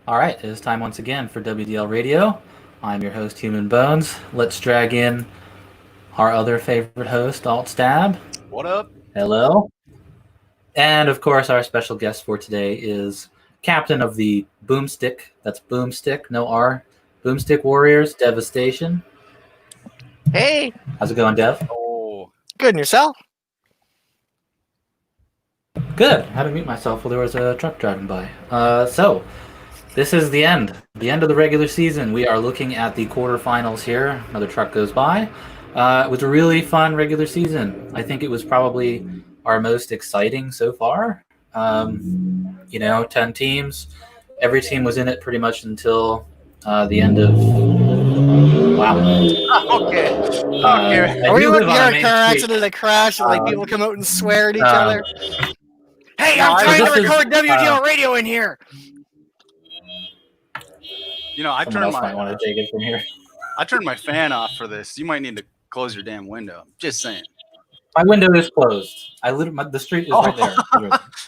All right, it is time once again for WDL Radio. I'm your host, Human Bones. Let's drag in our other favorite host, Alt Stab. What up? Hello. And of course, our special guest for today is captain of the Boomstick. That's Boomstick, no R. Boomstick Warriors, Devastation. Hey. How's it going, Dev? Oh, Good, and yourself? Good. I had to mute myself while there was a truck driving by. So, this is the end of the regular season. We are looking at the quarterfinals here. Another truck goes by. It was a really fun regular season. I think it was probably our most exciting so far. 10 teams. Every team was in it pretty much until the end of... Wow. Okay. Are we looking at a car accident, a crash, and like people come out and swear at each other? Hey, I'm trying to record WDL Radio in here. You know, I turned my fan off for this. You might need to close your damn window. Just saying. My window is closed. The street is right there.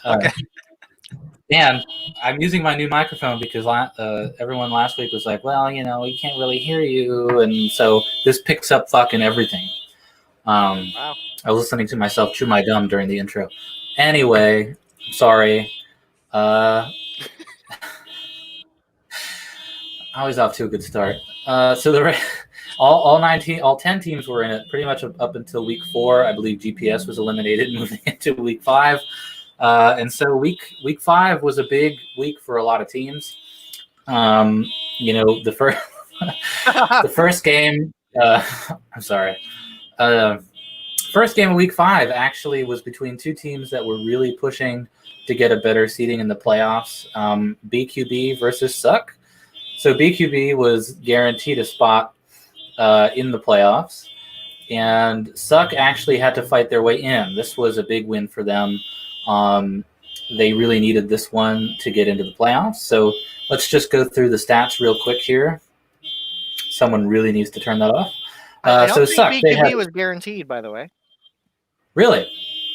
Okay. And I'm using my new microphone because everyone last week was like, well, we can't really hear you. And so this picks up fucking everything. Wow. I was listening to myself chew my gum during the intro. Anyway, sorry. I was off to a good start. So all 10 teams were in it pretty much up until week 4. I believe GPS was eliminated moving into week 5. And so week 5 was a big week for a lot of teams. The first game. I'm sorry. First game of week 5 actually was between two teams that were really pushing to get a better seeding in the playoffs. BQB versus Suck. So BQB was guaranteed a spot in the playoffs, and Suck actually had to fight their way in. This was a big win for them. They really needed this one to get into the playoffs. So let's just go through the stats real quick here. Someone really needs to turn that off. I don't think BQB was guaranteed, by the way. Really?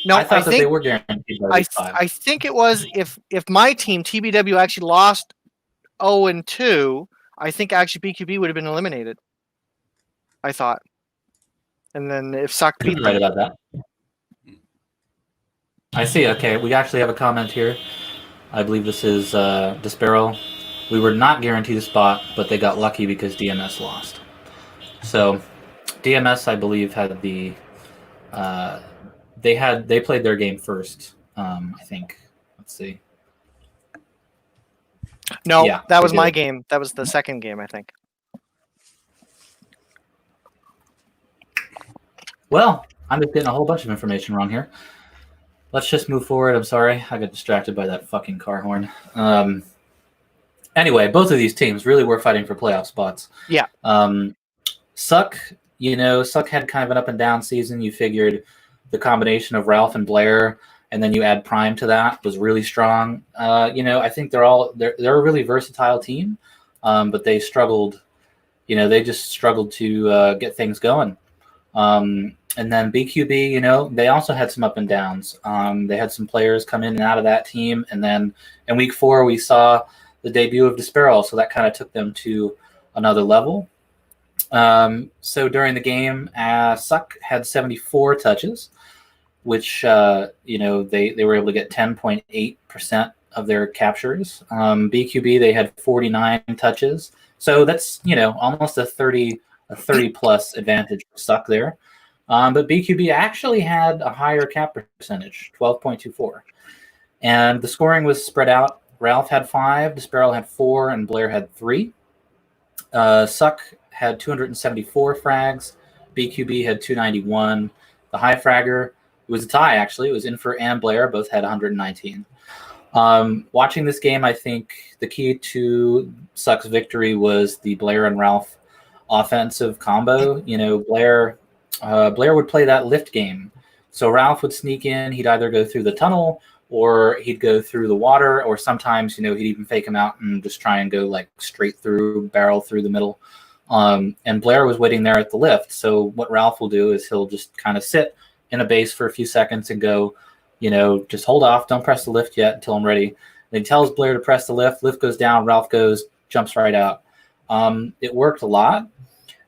No, I thought that they were guaranteed by week 5. I think it was if my team, TBW, actually lost 0-2, I think actually BQB would have been eliminated. I thought. And then if Suck beat them. Right about that. I see. Okay, we actually have a comment here. I believe this is Desperol. We were not guaranteed a spot, but they got lucky because DMS lost. So DMS, I believe, had the they played their game first. I think. Let's see. No, yeah, that was my game. That was the second game, I think. Well, I'm just getting a whole bunch of information wrong here. Let's just move forward. I'm sorry. I got distracted by that fucking car horn. Anyway, both of these teams really were fighting for playoff spots. Yeah. Suck, Suck had kind of an up and down season. You figured the combination of Ralph and Blair, and then you add Prime to that, was really strong. I think they're a really versatile team, but they struggled. They just struggled to get things going. And then BQB, they also had some up and downs. They had some players come in and out of that team. And then in week 4, we saw the debut of Desperol, so that kind of took them to another level. So during the game, Suck had 74 touches, which, they were able to get 10.8% of their captures. BQB, they had 49 touches. So that's, almost a 30 plus advantage for Suck there. But BQB actually had a higher cap percentage, 12.24. And the scoring was spread out. Ralph had 5, Desperol had 4, and Blair had 3. Suck had 274 frags. BQB had 291. The high fragger, it was a tie, actually. It was Infer and Blair. Both had 119. Watching this game, I think the key to Suck's victory was the Blair and Ralph offensive combo. Blair would play that lift game. So Ralph would sneak in. He'd either go through the tunnel or he'd go through the water, or sometimes, he'd even fake him out and just try and go like straight through, barrel through the middle. And Blair was waiting there at the lift. So what Ralph will do is he'll just kind of sit in a base for a few seconds and go, just hold off. Don't press the lift yet until I'm ready. And he tells Blair to press the lift. Lift goes down. Ralph jumps right out. It worked a lot.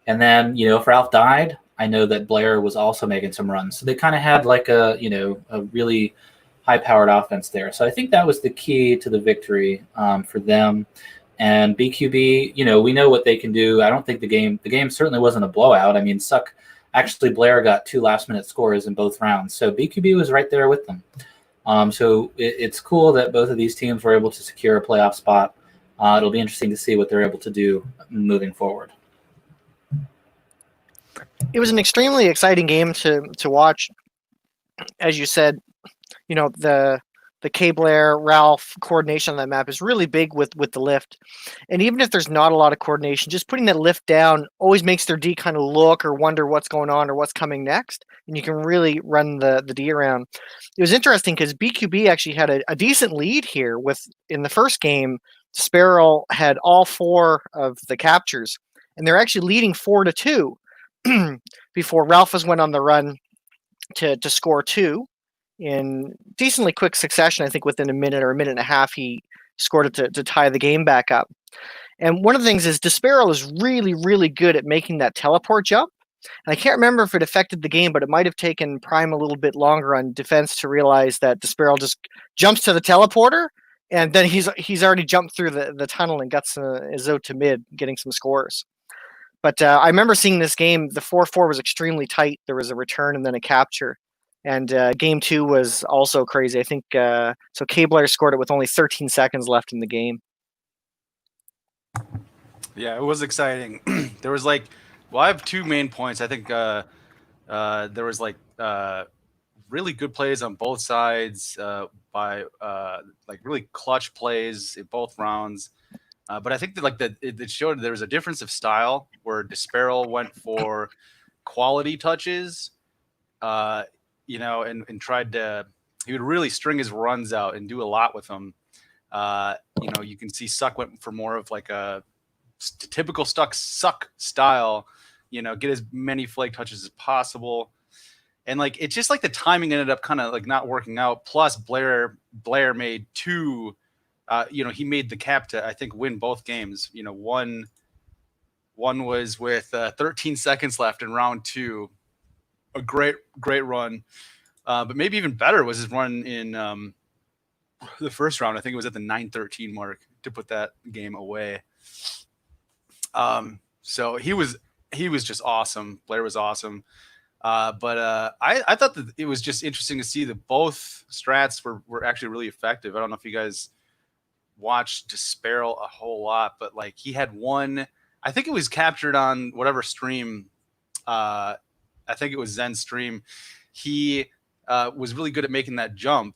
And then, if Ralph died, I know that Blair was also making some runs. So they kind of had like a really high-powered offense there. So I think that was the key to the victory for them. And BQB, we know what they can do. I don't think the game certainly wasn't a blowout. I mean, actually Blair got 2 last-minute scores in both rounds. So BQB was right there with them. So it's cool that both of these teams were able to secure a playoff spot. It'll be interesting to see what they're able to do moving forward. It was an extremely exciting game to watch. As you said, the K-Blair, Ralph coordination on that map is really big with the lift. And even if there's not a lot of coordination, just putting that lift down always makes their D kind of look or wonder what's going on or what's coming next. And you can really run the D around. It was interesting because BQB actually had a decent lead here in the first game. Sparrow had all 4 of the captures, and they're actually leading 4-2 before Ralph went on the run to score 2 in decently quick succession. I think within a minute or a minute and a half, he scored it to tie the game back up. And one of the things is Desparrow is really, really good at making that teleport jump. And I can't remember if it affected the game, but it might have taken Prime a little bit longer on defense to realize that Desparrow just jumps to the teleporter, and then he's already jumped through the tunnel and got is out to mid, getting some scores. But I remember seeing this game, the 4-4 was extremely tight. There was a return and then a capture. And game 2 was also crazy. I think so K-Blair scored it with only 13 seconds left in the game. Yeah, it was exciting. There was I have 2 main points. I think there was really good plays on both sides by really clutch plays in both rounds. But I think that it showed there was a difference of style where Desparrow went for quality touches, and tried to. He would really string his runs out and do a lot with them. You can see Suck went for more of like a typical Suck style. Get as many flag touches as possible, and it's just the timing ended up kind of not working out. Plus Blair made 2. He made the cap to, I think, win both games. One was with 13 seconds left in round 2, a great run. But maybe even better was his run in the first round. I think it was at the 9:13 mark to put that game away. So he was just awesome. Blair was awesome. But I thought that it was just interesting to see that both strats were actually really effective. I don't know if you guys watched Desparrow a whole lot, but he had one, I think it was captured on whatever stream. I think it was Zen's stream. He was really good at making that jump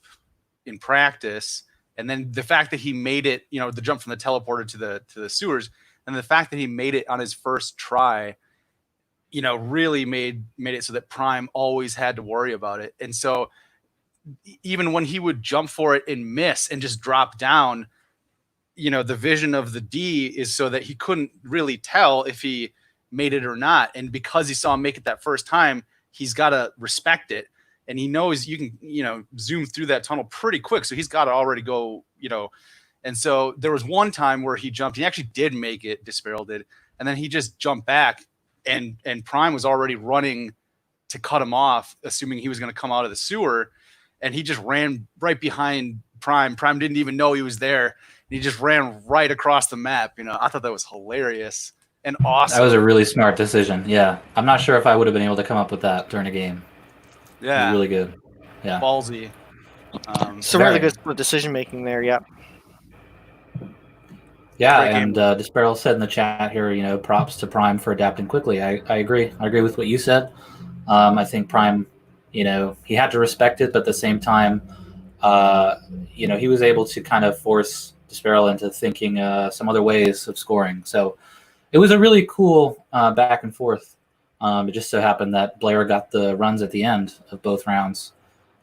in practice. And then the fact that he made it, the jump from the teleporter to the sewers, and the fact that he made it on his first try, really made it so that Prime always had to worry about it. And so even when he would jump for it and miss and just drop down, the vision of the D is so that he couldn't really tell if he made it or not. And because he saw him make it that first time, he's got to respect it. And he knows you can, zoom through that tunnel pretty quick. So he's got to already go, And so there was one time where he jumped. He actually did make it. Desparrow did. And then he just jumped back and Prime was already running to cut him off, assuming he was going to come out of the sewer. And he just ran right behind Prime. Prime didn't even know he was there. He just ran right across the map. I thought that was hilarious and awesome. That was a really smart decision. Yeah. I'm not sure if I would have been able to come up with that during a game. Yeah. Really good. Yeah. Ballsy. So really good decision making there. Yeah. Yeah. And Desparrow said in the chat here, props to Prime for adapting quickly. I agree. I agree with what you said. I think Prime, he had to respect it, but at the same time, he was able to kind of force Desparrow into thinking some other ways of scoring. So it was a really cool back and forth. It just so happened that Blair got the runs at the end of both rounds.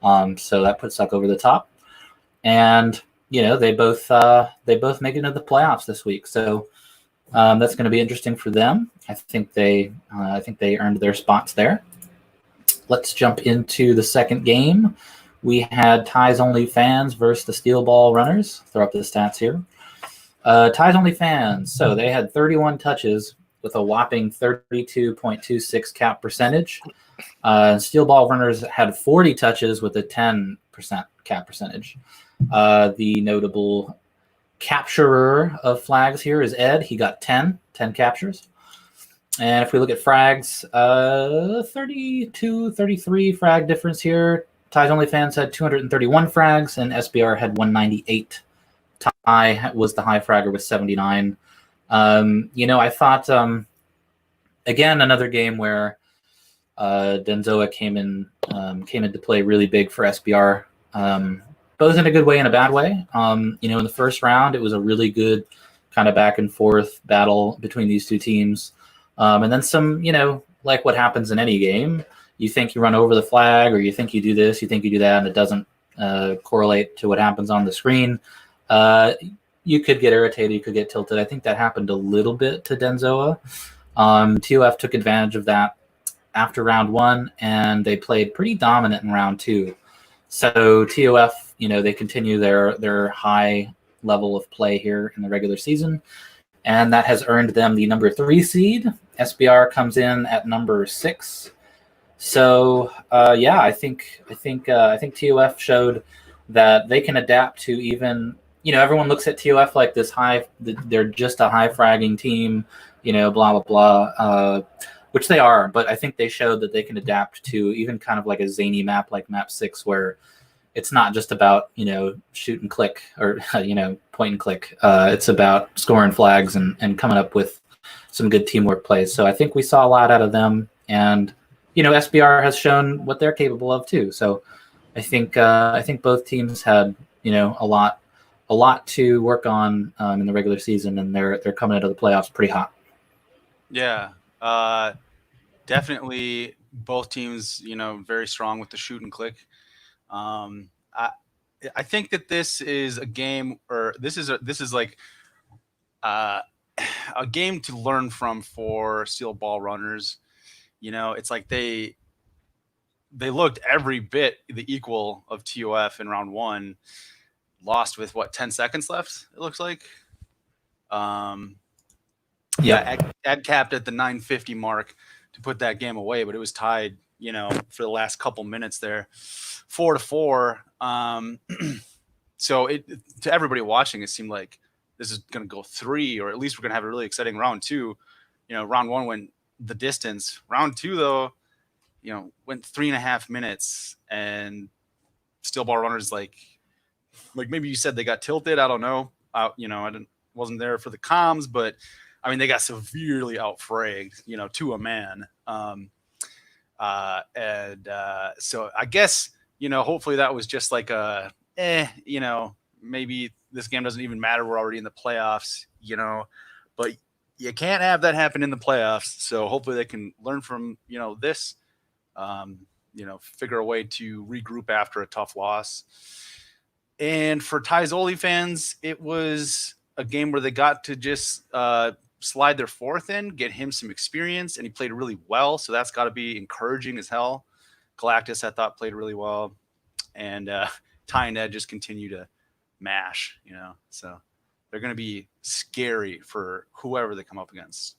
So that put Suck over the top. And, they both make it into the playoffs this week. So that's going to be interesting for them. I think they earned their spots there. Let's jump into the second game, We had Ties Only Fans versus the Steel Ball Runners. Throw up the stats here. Ties Only Fans. So they had 31 touches with a whopping 32.26 cap percentage. Steel Ball Runners had 40 touches with a 10% cap percentage. The notable capturer of flags here is Ed. He got 10 captures. And if we look at frags, 32, 33 frag difference here. Ties Only Fans had 231 frags, and SBR had 198. Tie was the high fragger with 79. I thought, again, another game where Denzoa came into play really big for SBR, both in a good way and a bad way. In the first round, it was a really good kind of back and forth battle between these two teams. And then some, like what happens in any game, you think you run over the flag, or you think you do this, you think you do that, and it doesn't correlate to what happens on the screen. You could get irritated, you could get tilted. I think that happened a little bit to Denzoa. TOF took advantage of that after round 1, and they played pretty dominant in round 2. So TOF, they continue their high level of play here in the regular season, and that has earned them the number 3 seed. SBR comes in at number 6. So I think TOF showed that they can adapt to even, everyone looks at TOF like this they're just a high fragging team, blah blah blah, which they are. But I think they showed that they can adapt to even kind of like a zany map like map 6, where it's not just about shoot and click or point and click. It's about scoring flags and coming up with some good teamwork plays. So I think we saw a lot out of them, and SBR has shown what they're capable of too. So I think both teams had a lot to work on in the regular season, and they're coming into the playoffs pretty hot. Yeah, definitely both teams very strong with the shoot and click. I think that this is a game, or this is like a game to learn from for Steel Ball Runners. It's like they looked every bit the equal of TOF in round 1, lost with 10 seconds left, it looks like. Ed capped at the 950 mark to put that game away, but it was tied, for the last couple minutes there, 4-4. So to everybody watching, it seemed like this is going to go 3, or at least we're going to have a really exciting round 2. Round 1 went the distance. Round 2, though, went 3.5 minutes, and Steel Ball Runners, like maybe you said they got tilted. I don't know. I wasn't there for the comms, but I mean, they got severely out-fragged, to a man. So I guess, hopefully that was just like maybe this game doesn't even matter. We're already in the playoffs, but you can't have that happen in the playoffs. So hopefully they can learn from, this, figure a way to regroup after a tough loss. And for Ties Only Fans, it was a game where they got to just slide their 4th in, get him some experience, and he played really well. So that's got to be encouraging as hell. Galactus, I thought, played really well. And Ty and Ed just continue to mash, So they're going to be scary for whoever they come up against.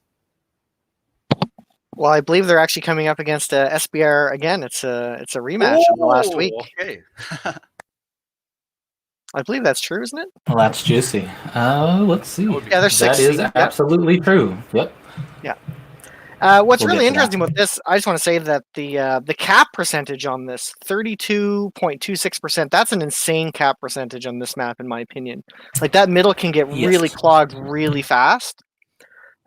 Well, I believe they're actually coming up against SBR again. It's a rematch of the last week. Okay. I believe that's true, isn't it? Well, that's juicy. Let's see. Yeah, they're 6 That is seed, absolutely true. Yep. Yeah. What's really interesting with this, I just want to say that the cap percentage on this, 32.26%, that's an insane cap percentage on this map, in my opinion. Like, that middle can get really clogged really fast.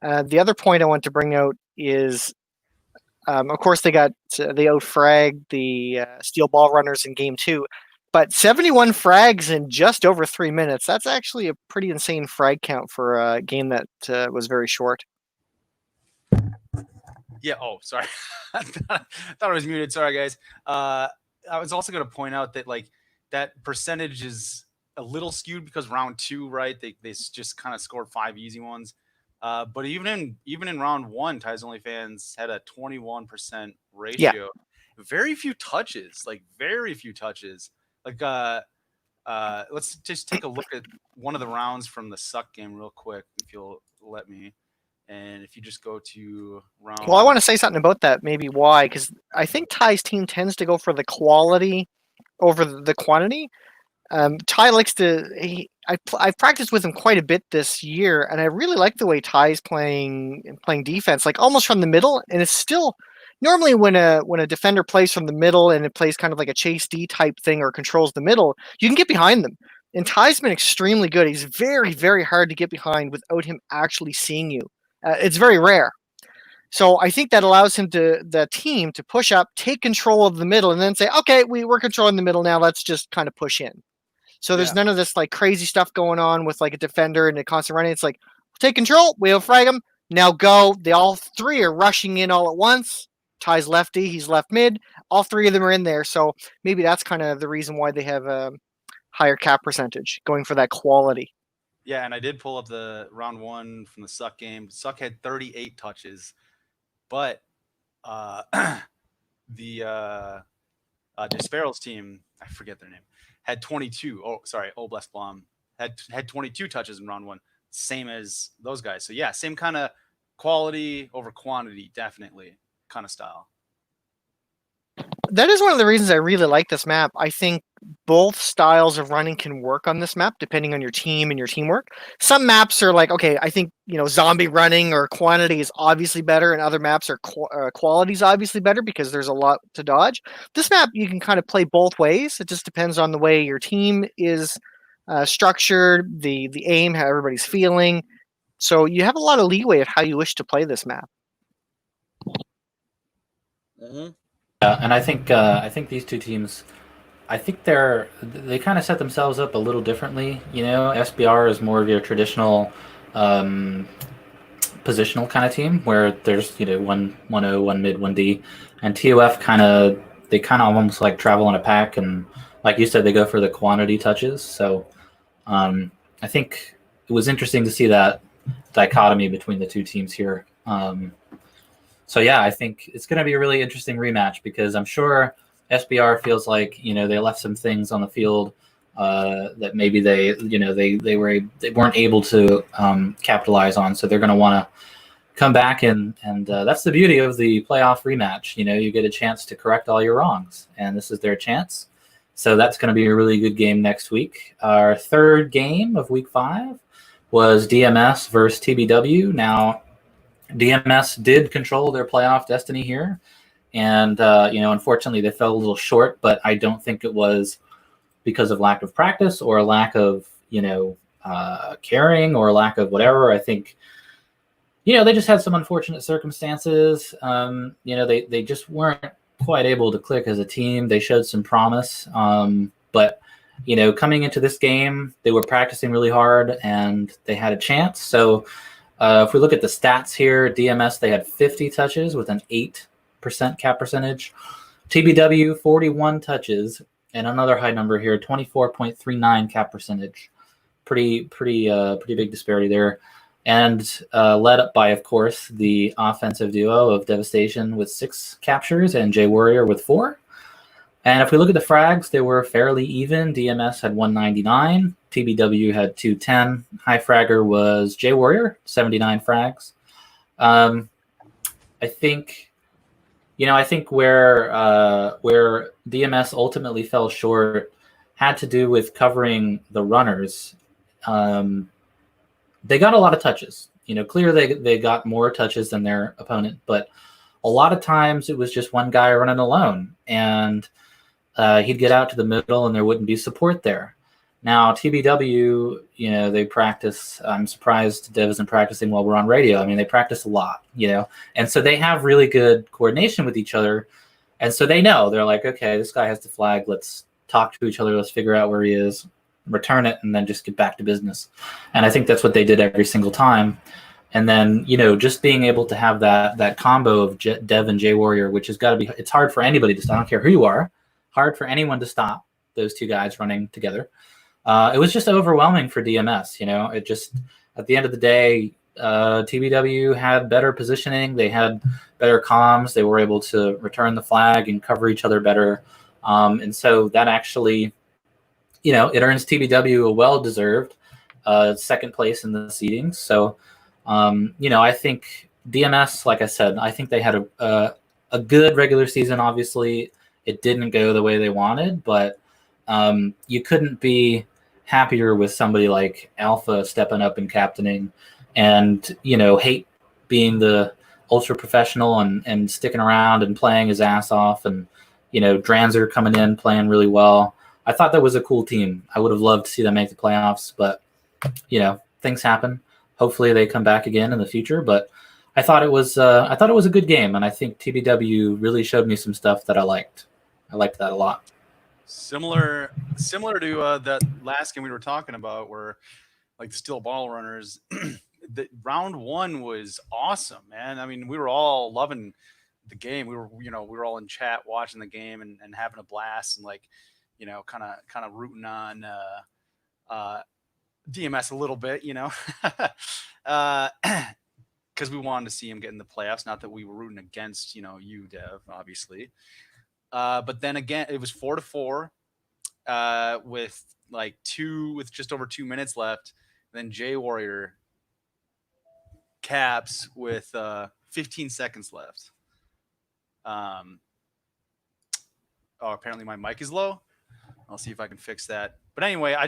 The other point I want to bring out is, of course, they out-fragged the Steel Ball Runners in game 2. But 71 frags in just over 3 minutes, that's actually a pretty insane frag count for a game that was very short. Yeah. Oh, sorry. I thought I was muted. Sorry, guys. I was also going to point out that that percentage is a little skewed because round 2, right? They just kind of scored 5 easy ones. But even in round 1, Ties Only Fans had a 21% ratio. Yeah. Very few touches, very few touches. Like, let's just take a look at one of the rounds from the Suck game real quick, if you'll let me. And if you just go to round. Well, I want to say something about that. Maybe why? Because I think Ty's team tends to go for the quality over the quantity. Ty likes to. I've practiced with him quite a bit this year, and I really like the way Ty's playing defense, like almost from the middle. And it's still normally when a defender plays from the middle and it plays kind of like a chase D type thing or controls the middle, you can get behind them. And Ty's been extremely good. He's very, very hard to get behind without him actually seeing you. It's very rare. So I think that allows the team to push up, take control of the middle, and then say, okay, we're controlling the middle now. Let's just kind of push in. So there's none of this like crazy stuff going on with like a defender and a constant running. It's like, take control. We'll frag him. Now go. They all three are rushing in all at once. Ty's lefty. He's left mid. All three of them are in there. So maybe that's kind of the reason why they have a higher cap percentage, going for that quality. Yeah, and I did pull up the round one from the Suck game. Suck had 38 touches, but the Despero's team, I forget their name, had 22. Oh, sorry, Oblast Blom had 22 touches in round one, same as those guys. So yeah, same kind of quality over quantity, definitely kind of style. That is one of the reasons I really like this map. I think both styles of running can work on this map depending on your team and your teamwork. Some maps are like, okay, I think, zombie running or quantity is obviously better, and other maps are quality is obviously better because there's a lot to dodge. This map, you can kind of play both ways. It just depends on the way your team is structured, the aim, how everybody's feeling. So you have a lot of leeway of how you wish to play this map. Mm-hmm. And I think these two teams, I think they kind of set themselves up a little differently. SBR is more of your traditional positional kind of team where there's 1-0, 1 mid, 1 D, and TOF kind of almost like travel in a pack, and like you said, they go for the quantity touches. So I think it was interesting to see that dichotomy between the two teams here. So yeah, I think it's going to be a really interesting rematch because I'm sure SBR feels like they left some things on the field that maybe they weren't able to capitalize on. So they're going to want to come back and that's the beauty of the playoff rematch. You get a chance to correct all your wrongs, and this is their chance. So that's going to be a really good game next week. Our third game of week 5 was DMS versus TBW. Now, DMS did control their playoff destiny here, and unfortunately they fell a little short, but I don't think it was because of lack of practice or a lack of caring or a lack of whatever. I think they just had some unfortunate circumstances. They just weren't quite able to click as a team. They showed some promise, but coming into this game, they were practicing really hard and they had a chance. So if we look at the stats here, DMS, they had 50 touches with an 8% cap percentage. TBW, 41 touches, and another high number here, 24.39 cap percentage. Pretty big disparity there. And led up by, of course, the offensive duo of DevastatioN with 6 captures and J Warrior with 4. And if we look at the frags, they were fairly even. DMS had 199. TBW had 210. High fragger was J Warrior, 79 frags. I think where DMS ultimately fell short had to do with covering the runners. They got a lot of touches. Clearly they got more touches than their opponent, but a lot of times it was just one guy running alone, and he'd get out to the middle and there wouldn't be support there. Now, TBW, they practice. I'm surprised Dev isn't practicing while we're on radio. I mean, they practice a lot, and so they have really good coordination with each other. And so they know, they're like, okay, this guy has to flag. Let's talk to each other. Let's figure out where he is, return it, and then just get back to business. And I think that's what they did every single time. And then, just being able to have that combo of Dev and J Warrior, which has got to be, it's hard for anybody to stop. I don't care who you are, hard for anyone to stop those two guys running together. It was just overwhelming for DMS. It just, at the end of the day, TBW had better positioning. They had better comms. They were able to return the flag and cover each other better. And so that actually it earns TBW a well-deserved second place in the seedings. So, I think DMS, like I said, I think they had a good regular season. Obviously, it didn't go the way they wanted, but you couldn't be happier with somebody like Alpha stepping up and captaining, and Hate being the ultra professional and sticking around and playing his ass off, and Dranzer coming in playing really well. I thought that was a cool team. I would have loved to see them make the playoffs, but things happen. Hopefully they come back again in the future. But I thought it was a good game, and I think TBW really showed me some stuff that I liked. I liked that a lot. Similar to that last game we were talking about, where like the steel ball runners. The round one was awesome, man. I mean, we were all loving the game. We were all in chat watching the game and having a blast, and kind of rooting on DMS a little bit, because we wanted to see him get in the playoffs. Not that we were rooting against, you, Dev, obviously. But then again, it was 4-4 with just over 2 minutes left. And then J Warrior caps with 15 seconds left. Apparently my mic is low. I'll see if I can fix that. But anyway, I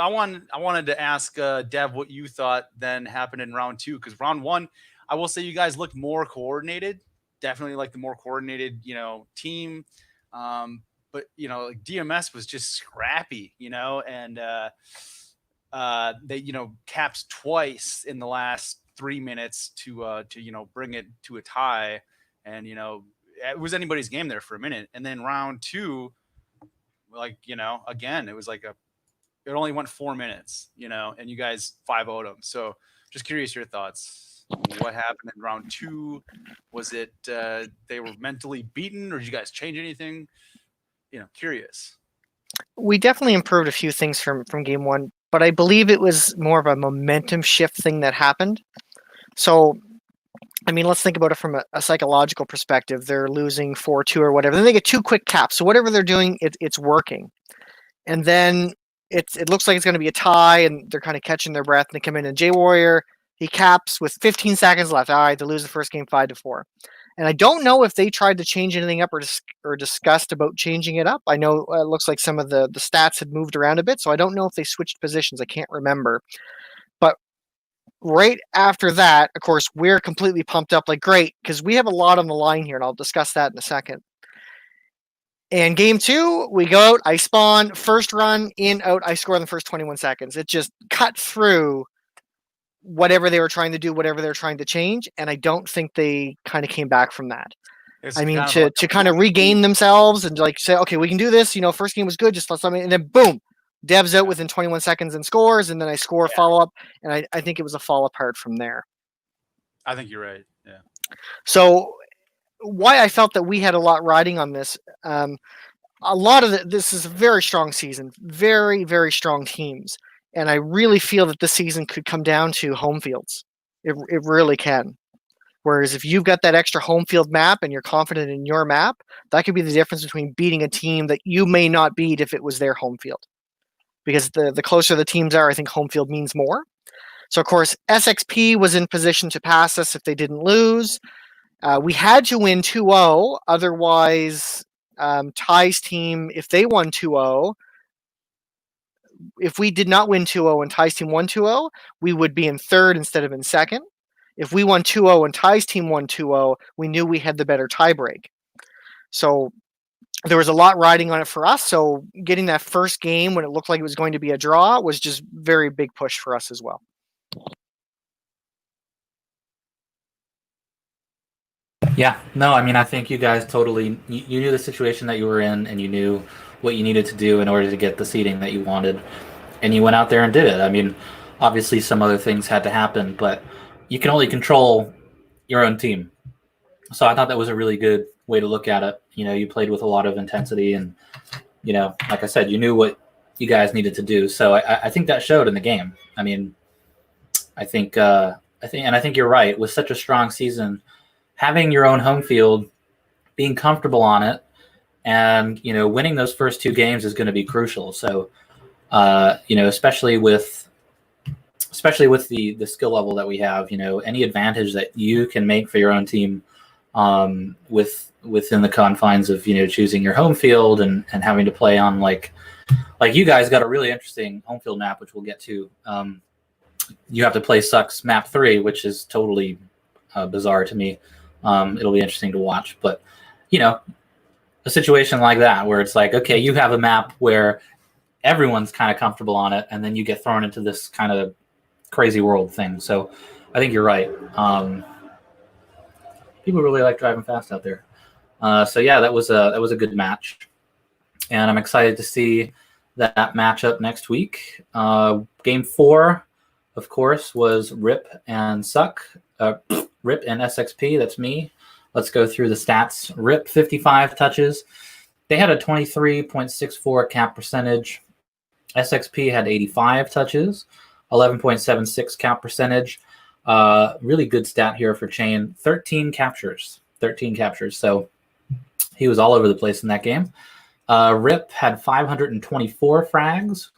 wanted to ask Dev what you thought then happened in round two, because round one, I will say you guys looked more coordinated. Definitely like the more coordinated, team. But DMS was just scrappy, and they capped twice in the last 3 minutes to bring it to a tie, and it was anybody's game there for a minute. And then round two, again, it was it only went 4 minutes, and you guys 5-0'd them. So just curious your thoughts. What happened in round two? Was it they were mentally beaten, or did you guys change anything? Curious. We definitely improved a few things from game one, but I believe it was more of a momentum shift thing that happened. So, I mean, let's think about it from a psychological perspective. They're losing 4-2 or whatever. Then they get 2 quick caps. So whatever they're doing, it's working. And then it looks like it's going to be a tie, and they're kind of catching their breath, and they come in. And J Warrior, he caps with 15 seconds left. All right, they lose the first game 5-4. And I don't know if they tried to change anything up or discussed about changing it up. I know it looks like some of the stats had moved around a bit, so I don't know if they switched positions. I can't remember. But right after that, of course, we're completely pumped up, great, because we have a lot on the line here, and I'll discuss that in a second. And game two, we go out, I spawn, first run, in, out, I score in the first 21 seconds. It just cut through whatever they were trying to do, whatever they're trying to change, and I don't think they kind of came back from that. I mean, to kind of regain themselves and say, okay, we can do this. First game was good, just let something, and then boom, Dev's out within 21 seconds and scores, and then I score follow up, and I think it was a fall apart from there. I think you're right. Yeah. So why I felt that we had a lot riding on this. A lot of this is a very strong season, very, very strong teams. And I really feel that this season could come down to home fields. It really can. Whereas if you've got that extra home field map and you're confident in your map, that could be the difference between beating a team that you may not beat if it was their home field. Because the closer the teams are, I think home field means more. So, of course, SXP was in position to pass us if they didn't lose. We had to win 2-0. Otherwise, Ty's team, if they won 2-0, if we did not win 2-0 and Ty's team won 2-0, we would be in third instead of in second. If we won 2-0 and Ty's team won 2-0, we knew we had the better tiebreak. So there was a lot riding on it for us. So getting that first game when it looked like it was going to be a draw was just very big push for us as well. Yeah, no, I mean, I think you guys totally, you knew the situation that you were in, and you knew what you needed to do in order to get the seeding that you wanted, and you went out there and did it. I mean, obviously some other things had to happen, but you can only control your own team. So I thought that was a really good way to look at it. You played with a lot of intensity, and, like I said, you knew what you guys needed to do. So I think that showed in the game. I mean, I think you're right. With such a strong season, having your own home field, being comfortable on it, and winning those first 2 games is going to be crucial. So Especially with the skill level that we have, any advantage that you can make for your own team within the confines of choosing your home field and having to play on like you guys got a really interesting home field map, which we'll get to. You have to play Sucks map 3, which is totally bizarre to me. It'll be interesting to watch, but a situation like that where it's like, okay, you have a map where everyone's kind of comfortable on it, and then you get thrown into this kind of crazy world thing. So I think you're right. People really like driving fast out there. So yeah, that was a good match, and I'm excited to see that matchup next week. Game 4, of course, was Rip and Suck. Rip and SXP. That's me. Let's go through the stats. Rip 55 touches. They had a 23.64 cap percentage. SXP had 85 touches, 11.76 cap percentage. Really good stat here for Chain. 13 captures. So he was all over the place in that game. Rip had 524 frags.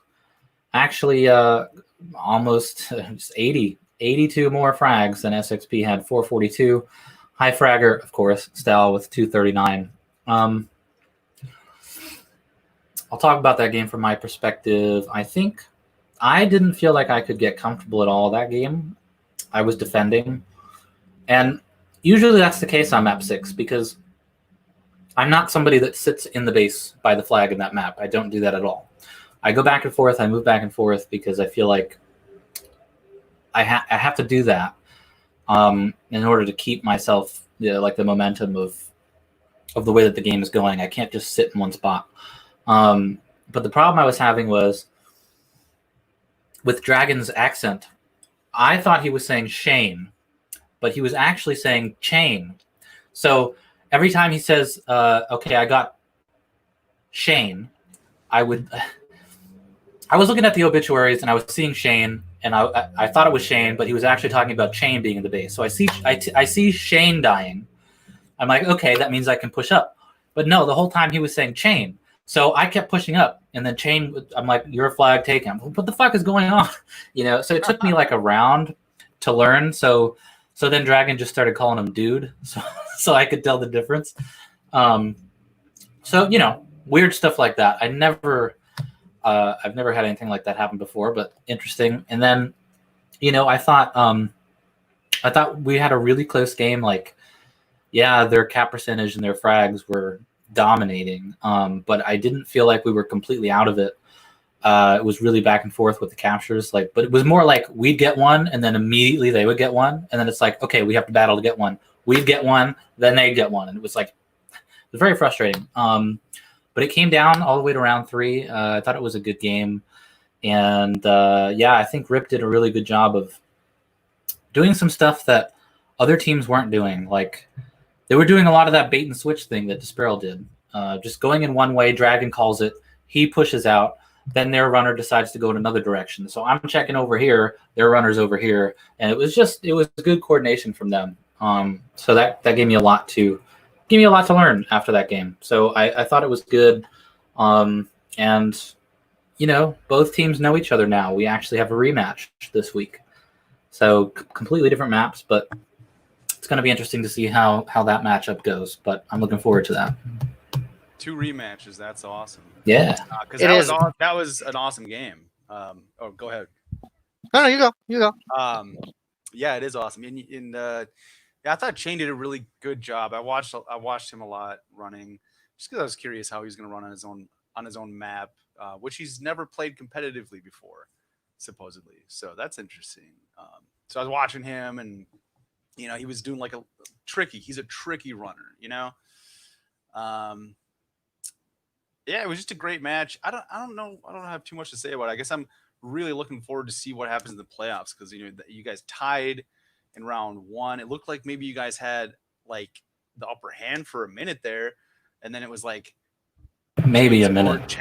Actually, almost 82 more frags than SXP had. 442. High fragger, of course, Stal with 239. I'll talk about that game from my perspective. I think I didn't feel like I could get comfortable at all that game. I was defending. And usually that's the case on map 6 because I'm not somebody that sits in the base by the flag in that map. I don't do that at all. I go back and forth. I move back and forth because I feel like I have to do that in order to keep myself like the momentum of the way that the game is going. I can't just sit in one spot. But the problem I was having was with Dragon's accent. I thought he was saying Shane, but he was actually saying chain. So every time he says, okay, I got Shane, I was looking at the obituaries and I was seeing Shane, and I thought it was Shane, but he was actually talking about Chain being in the base. So I see Shane dying. I'm like, okay, that means I can push up. But no, the whole time he was saying Chain. So I kept pushing up, and then Chain, I'm like, your flag, take him. What the fuck is going on? So it took me like a round to learn. So then Dragon just started calling him dude, so I could tell the difference. Weird stuff like that. I've never had anything like that happen before, but interesting. And then, I thought we had a really close game. Like, yeah, their cap percentage and their frags were dominating, but I didn't feel like we were completely out of it. It was really back and forth with the captures, but it was more like we'd get one and then immediately they would get one, and then it's like, okay, we have to battle to get one. We'd get one, then they'd get one, and it was very frustrating. But it came down all the way to round 3. I thought it was a good game, and I think Rip did a really good job of doing some stuff that other teams weren't doing. Like, they were doing a lot of that bait and switch thing that Disparel did. Just going in one way, Dragon calls it, he pushes out, then their runner decides to go in another direction. So I'm checking over here, their runner's over here, and it was good coordination from them. So that gave me a lot to learn after that game. So I thought it was good. And both teams know each other now. We actually have a rematch this week. So completely different maps, but it's going to be interesting to see how that matchup goes, but I'm looking forward to that. 2 rematches. That's awesome. Yeah. Because that was an awesome game. Go ahead. No, you go. Yeah, it is awesome. I thought Chain did a really good job. I watched him a lot running, just because I was curious how he was going to run on his own map, which he's never played competitively before, supposedly. So that's interesting. So I was watching him, and he was doing he's a tricky runner. Yeah, it was just a great match. I don't know. I don't have too much to say about it. I guess I'm really looking forward to see what happens in the playoffs, because you guys tied in round 1. It looked like maybe you guys had the upper hand for a minute there, and then it was maybe a minute.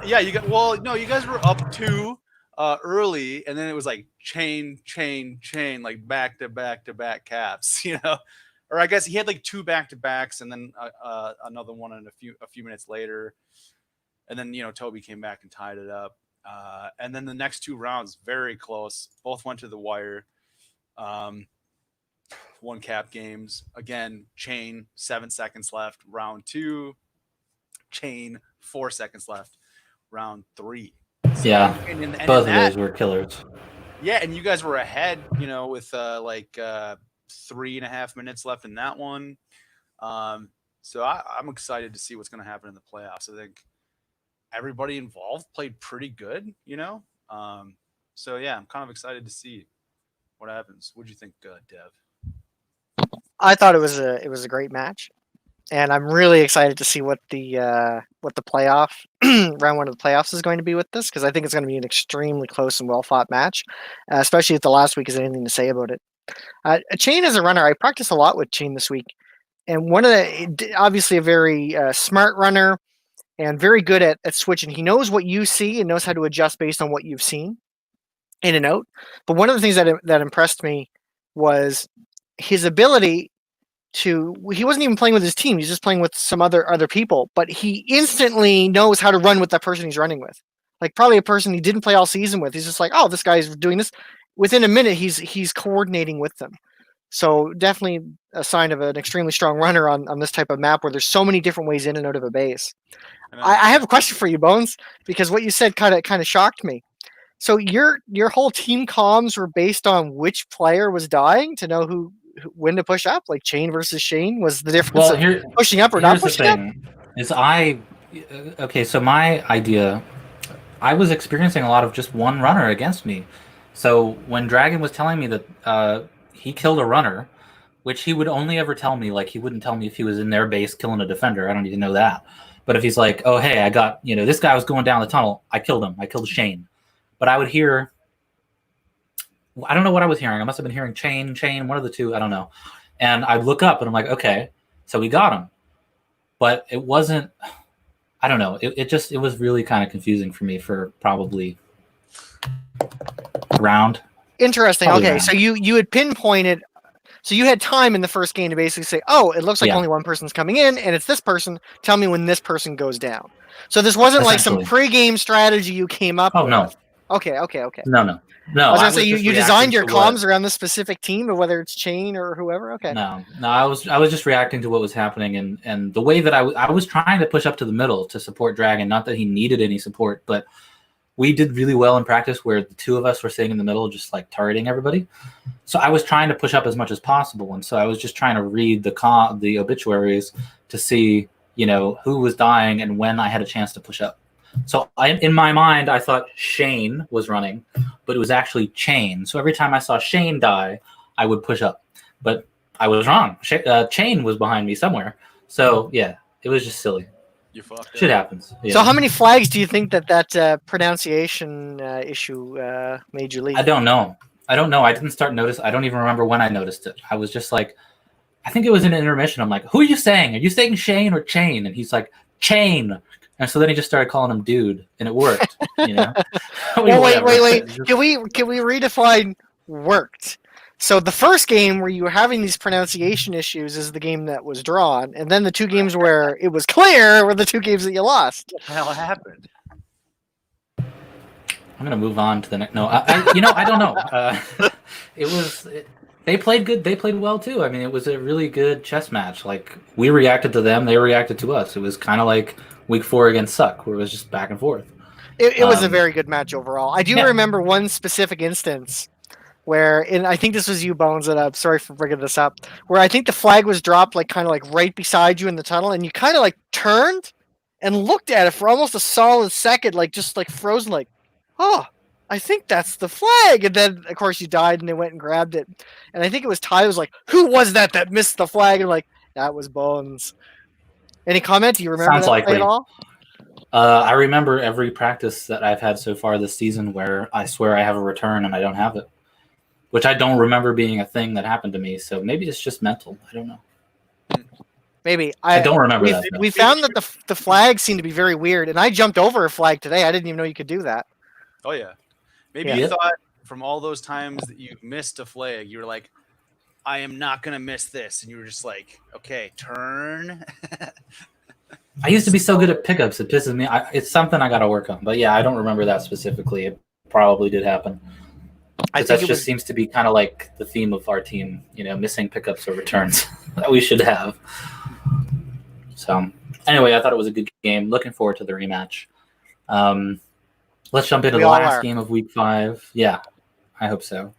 Yeah, you guys were up 2 early, and then it was chain, back to back caps, or I guess he had 2 back-to-backs and then another one in a few minutes later. And then, Toby came back and tied it up. And then the next 2 rounds, very close. Both went to the wire. 1 cap games. Again, Chain, 7 seconds left. Round 2. Chain, 4 seconds left. Round 3. So, Yeah, and both of those were killers. Yeah, and you guys were ahead, with 3.5 minutes left in that one. So I'm excited to see what's going to happen in the playoffs. I think everybody involved played pretty good, So yeah, I'm kind of excited to see what happens. What'd you think, Dev? I thought it was a great match, and I'm really excited to see what the playoff round 1 of the playoffs is going to be with this, because I think it's going to be an extremely close and well fought match, especially if the last week has anything to say about it. Chain as a runner, I practiced a lot with Chain this week, and obviously a very smart runner and very good at switching. He knows what you see and knows how to adjust based on what you've seen in and out. But one of the things that impressed me was his ability he wasn't even playing with his team. He's just playing with some other people, but he instantly knows how to run with that person he's running with. Like probably a person he didn't play all season with. He's just like, oh, this guy's doing this. Within a minute, he's coordinating with them. So definitely a sign of an extremely strong runner on this type of map where there's so many different ways in and out of a base. I have a question for you, Bones, because what you said kind of shocked me. So your whole team comms were based on which player was dying to know when to push up, like Chain versus Shane. Was the difference of pushing up or not pushing up? So my idea, I was experiencing a lot of just one runner against me. So when Dragon was telling me that he killed a runner, which he would only ever tell me, like he wouldn't tell me if he was in their base killing a defender. I don't even know that. But if he's like, oh, hey, I got, this guy was going down the tunnel. I killed him. I killed Shane. But I would hear, I don't know what I was hearing. I must have been hearing chain, one of the two. I don't know. And I'd look up and I'm like, okay, so we got him. But it wasn't, I don't know. It was really kind of confusing for me for probably round. Interesting. Probably okay. Round. So you had pinpointed, so you had time in the first game to basically say, oh, it looks like only one person's coming in and it's this person. Tell me when this person goes down. So this wasn't like some pre-game strategy you came up with. Oh, no. Okay. No. I was gonna say you designed your comms around this specific team, or whether it's Chain or whoever. Okay. No. I was just reacting to what was happening, and the way that I was trying to push up to the middle to support Dragon. Not that he needed any support, but we did really well in practice where the two of us were sitting in the middle, just like targeting everybody. So I was trying to push up as much as possible, and so I was just trying to read the obituaries to see who was dying and when I had a chance to push up. So in my mind, I thought Shane was running, but it was actually Chain. So every time I saw Shane die, I would push up. But I was wrong. Chain was behind me somewhere. So, yeah, it was just silly. You fucked Shit happens. Yeah. So how many flags do you think that pronunciation issue made you leave? I don't know. I didn't start notice. I don't even remember when I noticed it. I was just like, I think it was in an intermission. I'm like, who are you saying? Are you saying Shane or Chain? And he's like, Chain. And so then he just started calling him dude, and it worked. Well, wait. Can we redefine worked? So the first game where you were having these pronunciation issues is the game that was drawn, and then the 2 games where it was clear were the 2 games that you lost. What the hell happened? I'm gonna move on to the next. No, I don't know. They played good. They played well too. I mean, it was a really good chess match. Like we reacted to them, they reacted to us. It was kind of like Week 4 against Suck, where it was just back and forth. It was a very good match overall. I do remember one specific instance where, and I think this was you, Bones, and I'm sorry for bringing this up, where I think the flag was dropped kind of right beside you in the tunnel, and you kind of turned and looked at it for almost a solid second, just frozen, oh, I think that's the flag. And then, of course, you died, and they went and grabbed it. And I think it was Ty was like, who was that missed the flag? And that was Bones. Any comment? Do you remember Sounds that likely. play at all? I remember every practice that I've had so far this season where I swear I have a return and I don't have it, which I don't remember being a thing that happened to me. So maybe it's just mental. I don't know. Maybe. I don't remember that. We found that the flags seemed to be very weird, and I jumped over a flag today. I didn't even know you could do that. Oh, yeah. Maybe you thought from all those times that you missed a flag, you were like, I am not going to miss this. And you were just like, okay, turn. I used to be so good at pickups. It pisses me. It's something I got to work on. But yeah, I don't remember that specifically. It probably did happen. Because that just seems to be kind of like the theme of our team, missing pickups or returns that we should have. So anyway, I thought it was a good game. Looking forward to the rematch. Let's jump into the last game of Week 5. Yeah, I hope so.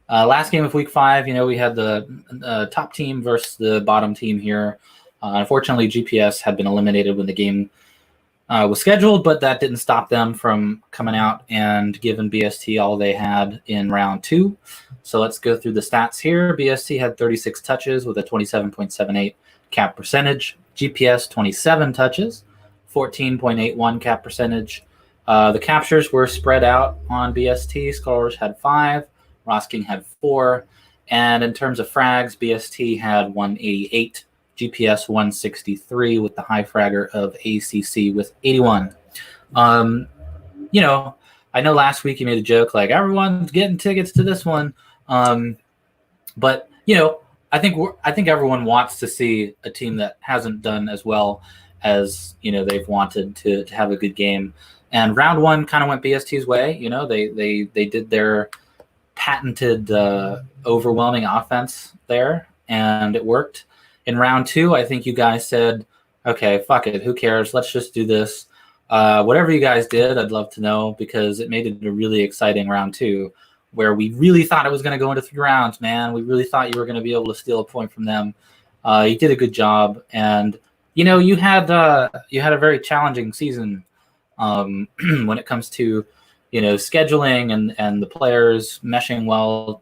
Last game of Week 5, we had the top team versus the bottom team here. Unfortunately, GPS had been eliminated when the game was scheduled, but that didn't stop them from coming out and giving BST all they had in round 2. So let's go through the stats here. BST had 36 touches with a 27.78 cap percentage. GPS 27 touches, 14.81 cap percentage. The captures were spread out on BST. Scholars had 5. Rosking had 4. And in terms of frags, BST had 188. GPS 163 with the high fragger of ACC with 81. I know last week you made a joke like everyone's getting tickets to this one, but I think everyone wants to see a team that hasn't done as well as they've wanted to have a good game. And round 1 kind of went BST's way. They did their patented overwhelming offense there, and it worked. In round 2, I think you guys said, okay, fuck it, who cares? Let's just do this. Whatever you guys did, I'd love to know, because it made it a really exciting round 2, where we really thought it was going to go into 3 rounds, man. We really thought you were going to be able to steal a point from them. You did a good job, and you had a very challenging season when it comes to scheduling and the players meshing well.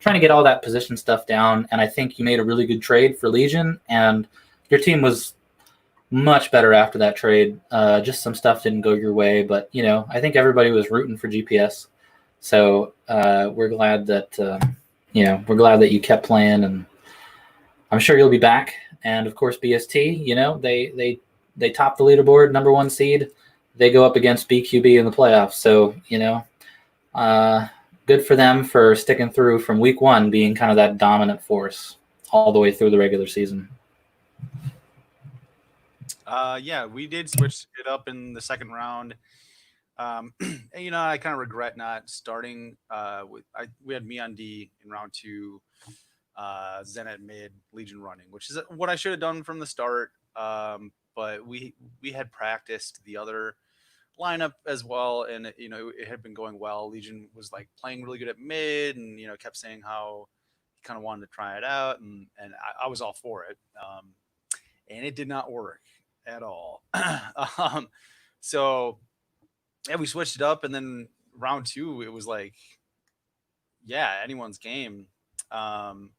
Trying to get all that position stuff down, and I think you made a really good trade for Legion, and your team was much better after that trade. Just some stuff didn't go your way, but I think everybody was rooting for GPS. So we're glad that you kept playing, and I'm sure you'll be back. And of course, BST, they top the leaderboard, number 1 seed. They go up against BQB in the playoffs. So good for them for sticking through from week 1, being kind of that dominant force all the way through the regular season. Yeah, we did switch it up in the second round. I kind of regret not starting we had me on D in round 2, Zen at mid, Legion running, which is what I should have done from the start. But we had practiced the other lineup as well, and it had been going well. Legion was like playing really good at mid, and kept saying how he kind of wanted to try it out, and I was all for it, and it did not work at all. So yeah, we switched it up, and then round 2 it was like, yeah, anyone's game, and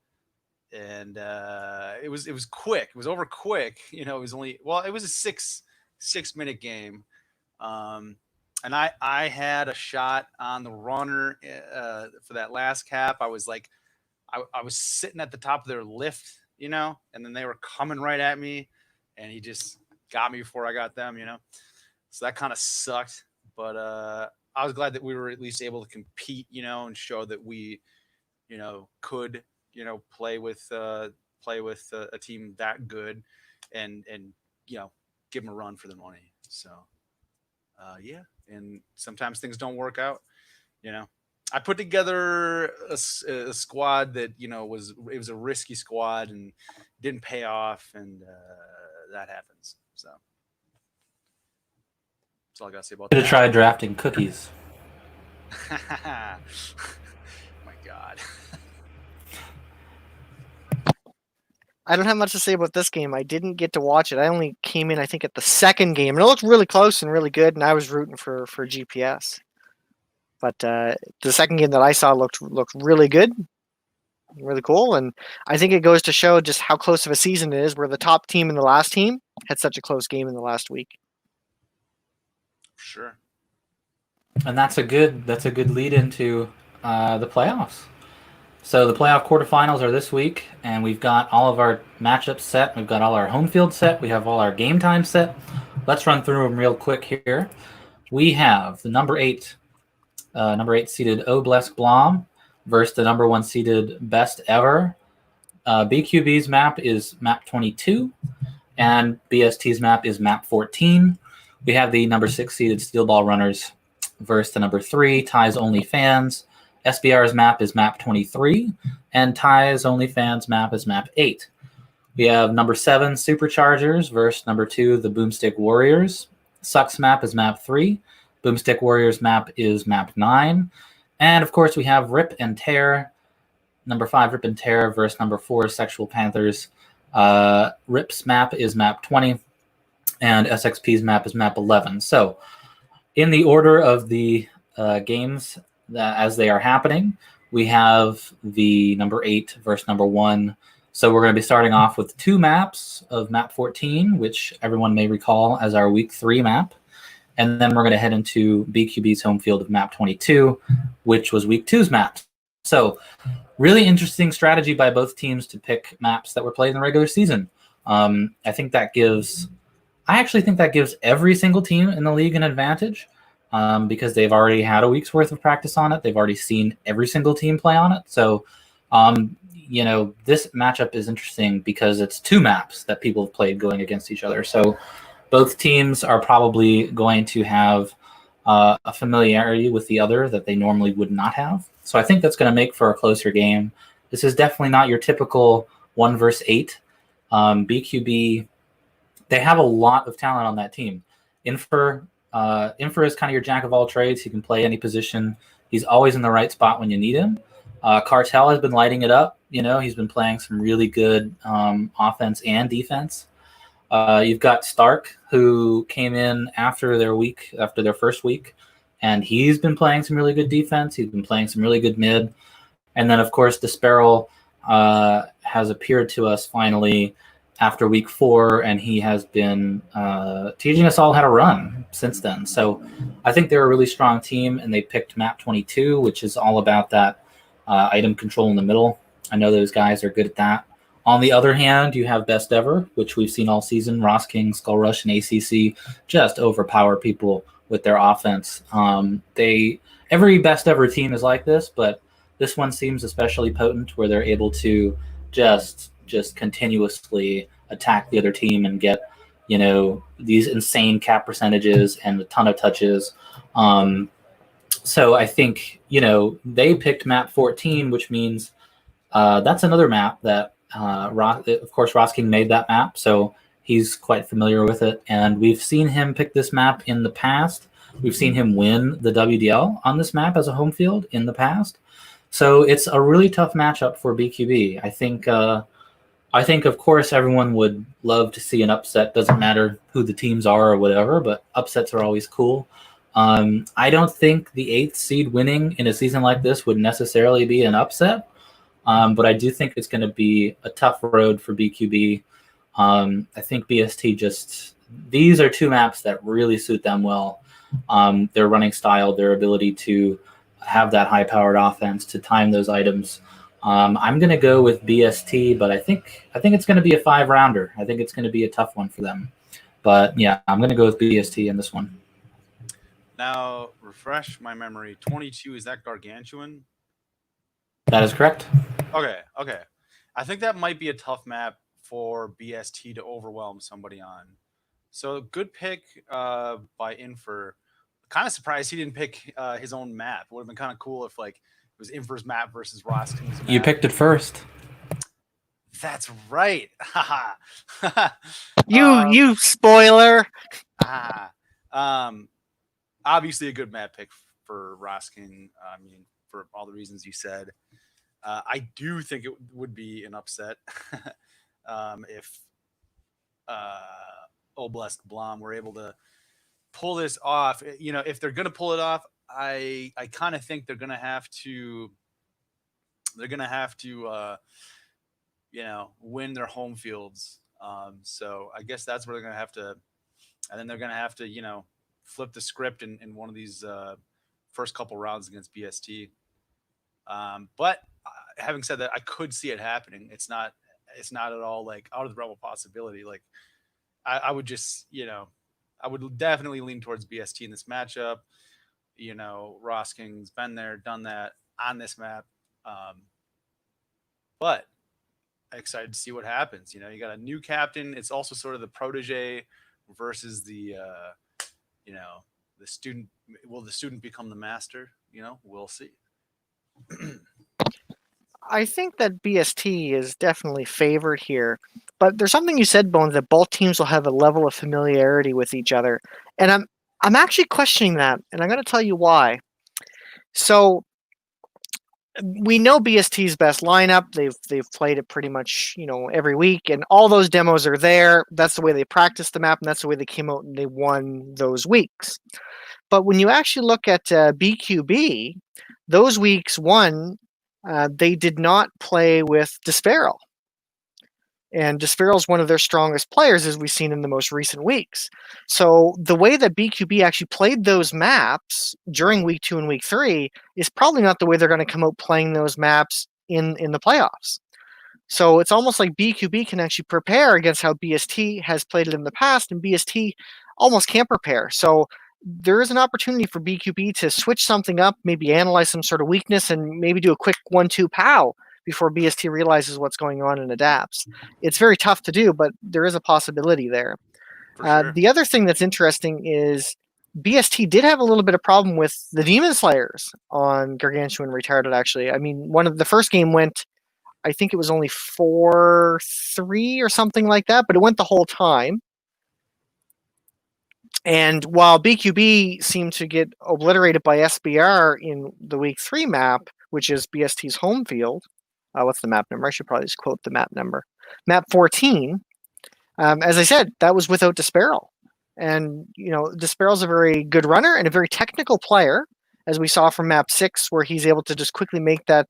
it was quick. It was over quick. It was it was a 6-minute game. And I had a shot on the runner for that last cap. I was like, I was sitting at the top of their lift, and then they were coming right at me, and he just got me before I got them, So that kind of sucked, but I was glad that we were at least able to compete, and show that we, could, play with a team that good, and give them a run for the money. So. Yeah, and sometimes things don't work out. I put together a squad that it was a risky squad and didn't pay off, and that happens. So that's all I got to say about that. Should have tried drafting cookies. My God. I don't have much to say about this game. I didn't get to watch it. I only came in, I think, at the second game, and it looked really close and really good, and I was rooting for GPS. But the second game that I saw looked really good, really cool, and I think it goes to show just how close of a season it is, where the top team and the last team had such a close game in the last week. Sure. And that's a good lead into the playoffs. So the playoff quarterfinals are this week, and we've got all of our matchups set. We've got all our home field set. We have all our game time set. Let's run through them real quick here. We have the number 8 seeded Oblesk Blom versus the number 1 seeded Best Ever. BQB's map is map 22. And BST's map is map 14. We have the number 6 seeded Steel Ball Runners versus the number 3 Ties Only Fans. SBR's map is map 23, and Ties Only Fans map is map 8. We have number 7 Superchargers versus number 2 the Boomstick Warriors. Sucks map is map 3. Boomstick Warriors map is map 9. And of course, we have Rip and Tear. Number 5 Rip and Tear versus number 4 Sexual Panthers. Rip's map is map 20, and SXP's map is map 11. So, in the order of the games as they are happening, we have the number 8 versus number 1. So we're going to be starting off with 2 maps of map 14, which everyone may recall as our week 3 map. And then we're going to head into BQB's home field of map 22, which was week 2's map. So really interesting strategy by both teams to pick maps that were played in the regular season. I actually think that gives every single team in the league an advantage because they've already had a week's worth of practice on it. They've already seen every single team play on it. So, this matchup is interesting because it's 2 maps that people have played going against each other. So both teams are probably going to have a familiarity with the other that they normally would not have. So I think that's going to make for a closer game. This is definitely not your typical 1 versus 8. BQB, they have a lot of talent on that team. Infer is kind of your jack of all trades. He can play any position. He's always in the right spot when you need him. Cartel has been lighting it up. He's been playing some really good offense and defense. You've got Stark, who came in after their first week, and he's been playing some really good defense. He's been playing some really good mid. And then, of course, Desperal has appeared to us finally after week 4, and he has been teaching us all how to run since then. So I think they're a really strong team, and they picked map 22, which is all about that item control in the middle. I know those guys are good at that. On the other hand, you have Best Ever, which we've seen all season. Ross King, Skull Rush, and ACC just overpower people with their offense. Every Best Ever team is like this, but this one seems especially potent where they're able to just continuously attack the other team and get, these insane cap percentages and a ton of touches. So I think, they picked map 14, which means that's another map that, of course, Ross King made that map, so he's quite familiar with it. And we've seen him pick this map in the past. We've seen him win the WDL on this map as a home field in the past. So it's a really tough matchup for BQB. I think, of course, everyone would love to see an upset. Doesn't matter who the teams are or whatever, but upsets are always cool. I don't think the 8th seed winning in a season like this would necessarily be an upset. But I do think it's going to be a tough road for BQB. I think BST these are 2 maps that really suit them well. Their running style, their ability to have that high-powered offense, to time those items. I'm going to go with BST, but I think it's going to be a 5-rounder. I think it's going to be a tough one for them. But yeah, I'm going to go with BST in this one. Now, refresh my memory. 22, is that Gargantuan? That is correct. Okay. I think that might be a tough map for BST to overwhelm somebody on. So good pick by Infer. Kind of surprised he didn't pick his own map. Would have been kind of cool if it was Infer's map versus Ross King's map. You picked it first. That's right. You spoiler. Obviously a good map pick for Ross King. For all the reasons you said. I do think it would be an upset if Oblast Blom were able to pull this off. If they're going to pull it off, I kind of think they're going to have to win their home fields. So I guess that's where they're going to have to, and then they're going to have to, flip the script in one of these first couple rounds against BST. But having said that, I could see it happening. It's not at all out of the realm of possibility. I would just, I would definitely lean towards BST in this matchup. Ross King's been there, done that on this map. But excited to see what happens. You got a new captain. It's also sort of the protege versus the the student. Will the student become the master? We'll see. I think that BST is definitely favored here, but there's something you said, Bones, that both teams will have a level of familiarity with each other, and I'm actually questioning that, and I'm going to tell you why. So we know BST's best lineup. They've played it pretty much every week, and all those demos are there. That's the way they practiced the map, and that's the way they came out and they won those weeks. But when you actually look at BQB, those weeks won. They did not play with Desperal. And Desperal is one of their strongest players, as we've seen in the most recent weeks. So the way that BQB actually played those maps during week 2 and week 3 is probably not the way they're going to come out playing those maps in the playoffs. So it's almost like BQB can actually prepare against how BST has played it in the past, and BST almost can't prepare. So there is an opportunity for BQB to switch something up, maybe analyze some sort of weakness, and maybe do a quick 1-2 POW before BST realizes what's going on and adapts. It's very tough to do, but there is a possibility there. For sure. The other thing that's interesting is BST did have a little bit of problem with the Demon Slayers on Gargantuan Retarded, actually. I mean, the first game went, I think it was only 4-3 or something like that, but it went the whole time. And while BQB seemed to get obliterated by SBR in the week 3 map, which is BST's home field, what's the map number? I should probably just quote the map number. Map 14, as I said, that was without Desperal. And, Desperal's a very good runner and a very technical player, as we saw from map 6, where he's able to just quickly make that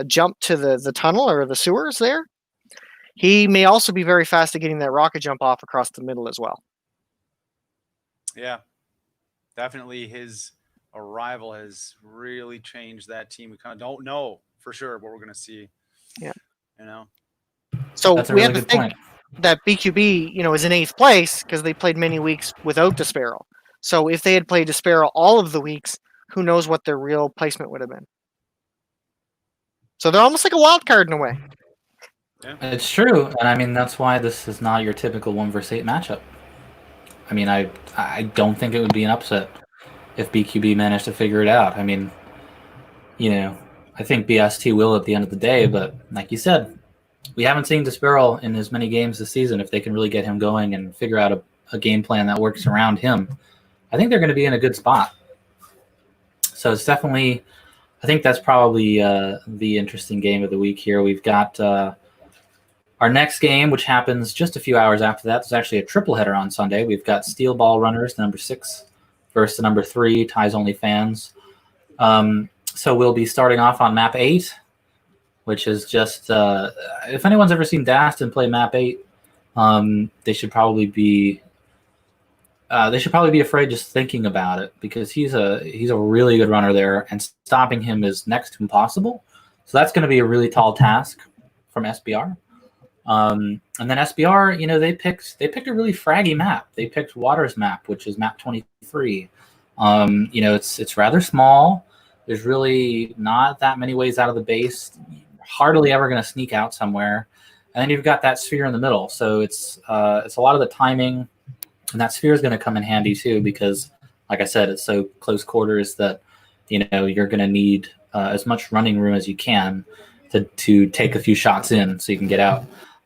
jump to the tunnel or the sewers there. He may also be very fast at getting that rocket jump off across the middle as well. Yeah, definitely his arrival has really changed that team. We kind of don't know for sure what we're going to see. Yeah. So we have to think that BQB, is in 8th place because they played many weeks without Desperal. So if they had played Desperal all of the weeks, who knows what their real placement would have been. So they're almost like a wild card in a way. Yeah. It's true, and I mean that's why this is not your typical 1 versus 8 matchup. I mean, I don't think it would be an upset if BQB managed to figure it out. I mean, I think BST will at the end of the day, but like you said, we haven't seen Desperal in as many games this season. If they can really get him going and figure out a game plan that works around him, I think they're going to be in a good spot. So it's definitely, I think that's probably the interesting game of the week here. We've got our next game, which happens just a few hours after that. It's actually a triple header on Sunday. We've got Steel Ball Runners, the number 6, versus the number 3, Ties Only Fans. So we'll be starting off on map 8, which is just if anyone's ever seen Dastin play map 8, they should probably be afraid just thinking about it, because he's a really good runner there, and stopping him is next to impossible. So that's going to be a really tall task from SBR. And then SBR, they picked a really fraggy map. They picked Waters map, which is map 23. It's rather small. There's really not that many ways out of the base. Hardly ever going to sneak out somewhere. And then you've got that sphere in the middle. So it's a lot of the timing, and that sphere is going to come in handy too, because like I said, it's so close quarters that you're going to need as much running room as you can to take a few shots in so you can get out.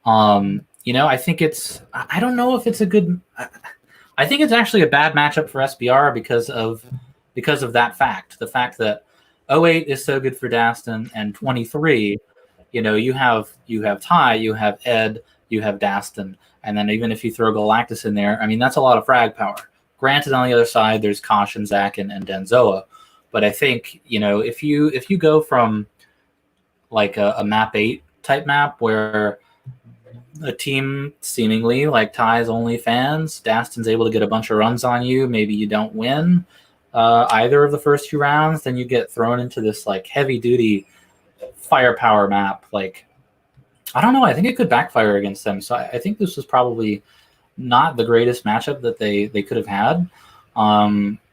I think I don't know if it's a good. I think it's actually a bad matchup for SBR because of that fact. The fact that 08 is so good for Dastin, and 23, you have Ty, you have Ed, you have Dastin, and then even if you throw Galactus in there, I mean that's a lot of frag power. Granted, on the other side there's Caution, Zach, and Denzoa, but I think if you go from like a map 8 type map where a team seemingly like Ty's Only Fans, Dastin's able to get a bunch of runs on you, maybe you don't win either of the first 2 rounds, then you get thrown into this like heavy duty firepower map. Like, I don't know, I think it could backfire against them. So I think this was probably not the greatest matchup that they could have had.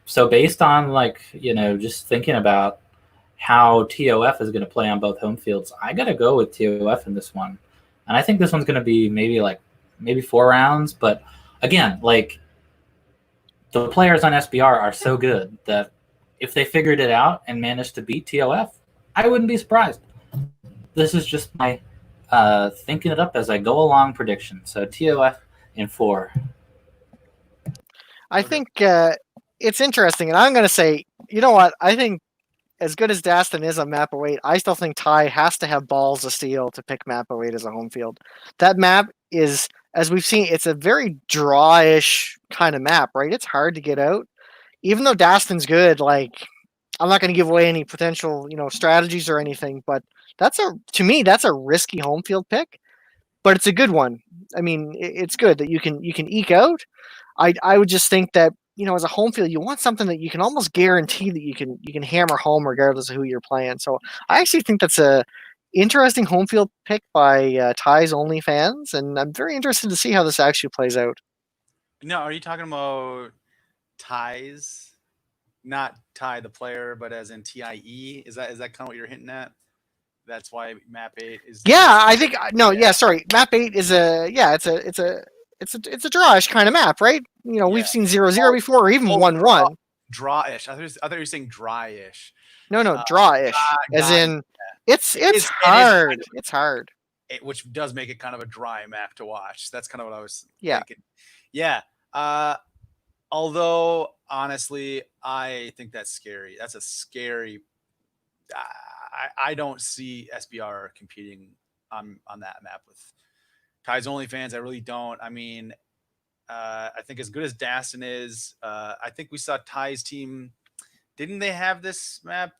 So based on just thinking about how TOF is going to play on both home fields, I got to go with TOF in this one. And I think this one's going to be maybe 4 rounds. But again, like, the players on SBR are so good that if they figured it out and managed to beat TOF, I wouldn't be surprised. This is just my thinking it up as I go along prediction. So TOF in 4. I think it's interesting, and I'm going to say, you know what? I think as good as Dastin is on map 08, I still think Ty has to have balls of steel to pick map 08 as a home field. That map is, as we've seen, it's a very drawish kind of map, right? It's hard to get out. Even though Dastin's good, like, I'm not going to give away any potential, strategies or anything, but to me, that's a risky home field pick, but it's a good one. I mean, it's good that you can eke out. I would just think that, as a home field, you want something that you can almost guarantee that you can hammer home regardless of who you're playing. So I actually think that's a interesting home field pick by Ty's Only fans, and I'm very interested to see how this actually plays out. No, are you talking about Ty's? Not Ty the player, but as in TIE? Is that kind of what you're hinting at? That's why map 8 is. Yeah, I think sorry. Map 8 is it's a drawish kind of map, right? We've seen 0-0 before, or even 1-1. Drawish. I thought you were saying dryish. No, drawish. As in, it's hard. It's hard. Which does make it kind of a dry map to watch. That's kind of what I was thinking. Yeah. Although honestly, I think that's scary. That's a scary. I don't see SBR competing on that map with Ty's Only fans. I really don't. I mean, I think as good as Dastin is, I think we saw Ty's team. Didn't they have this map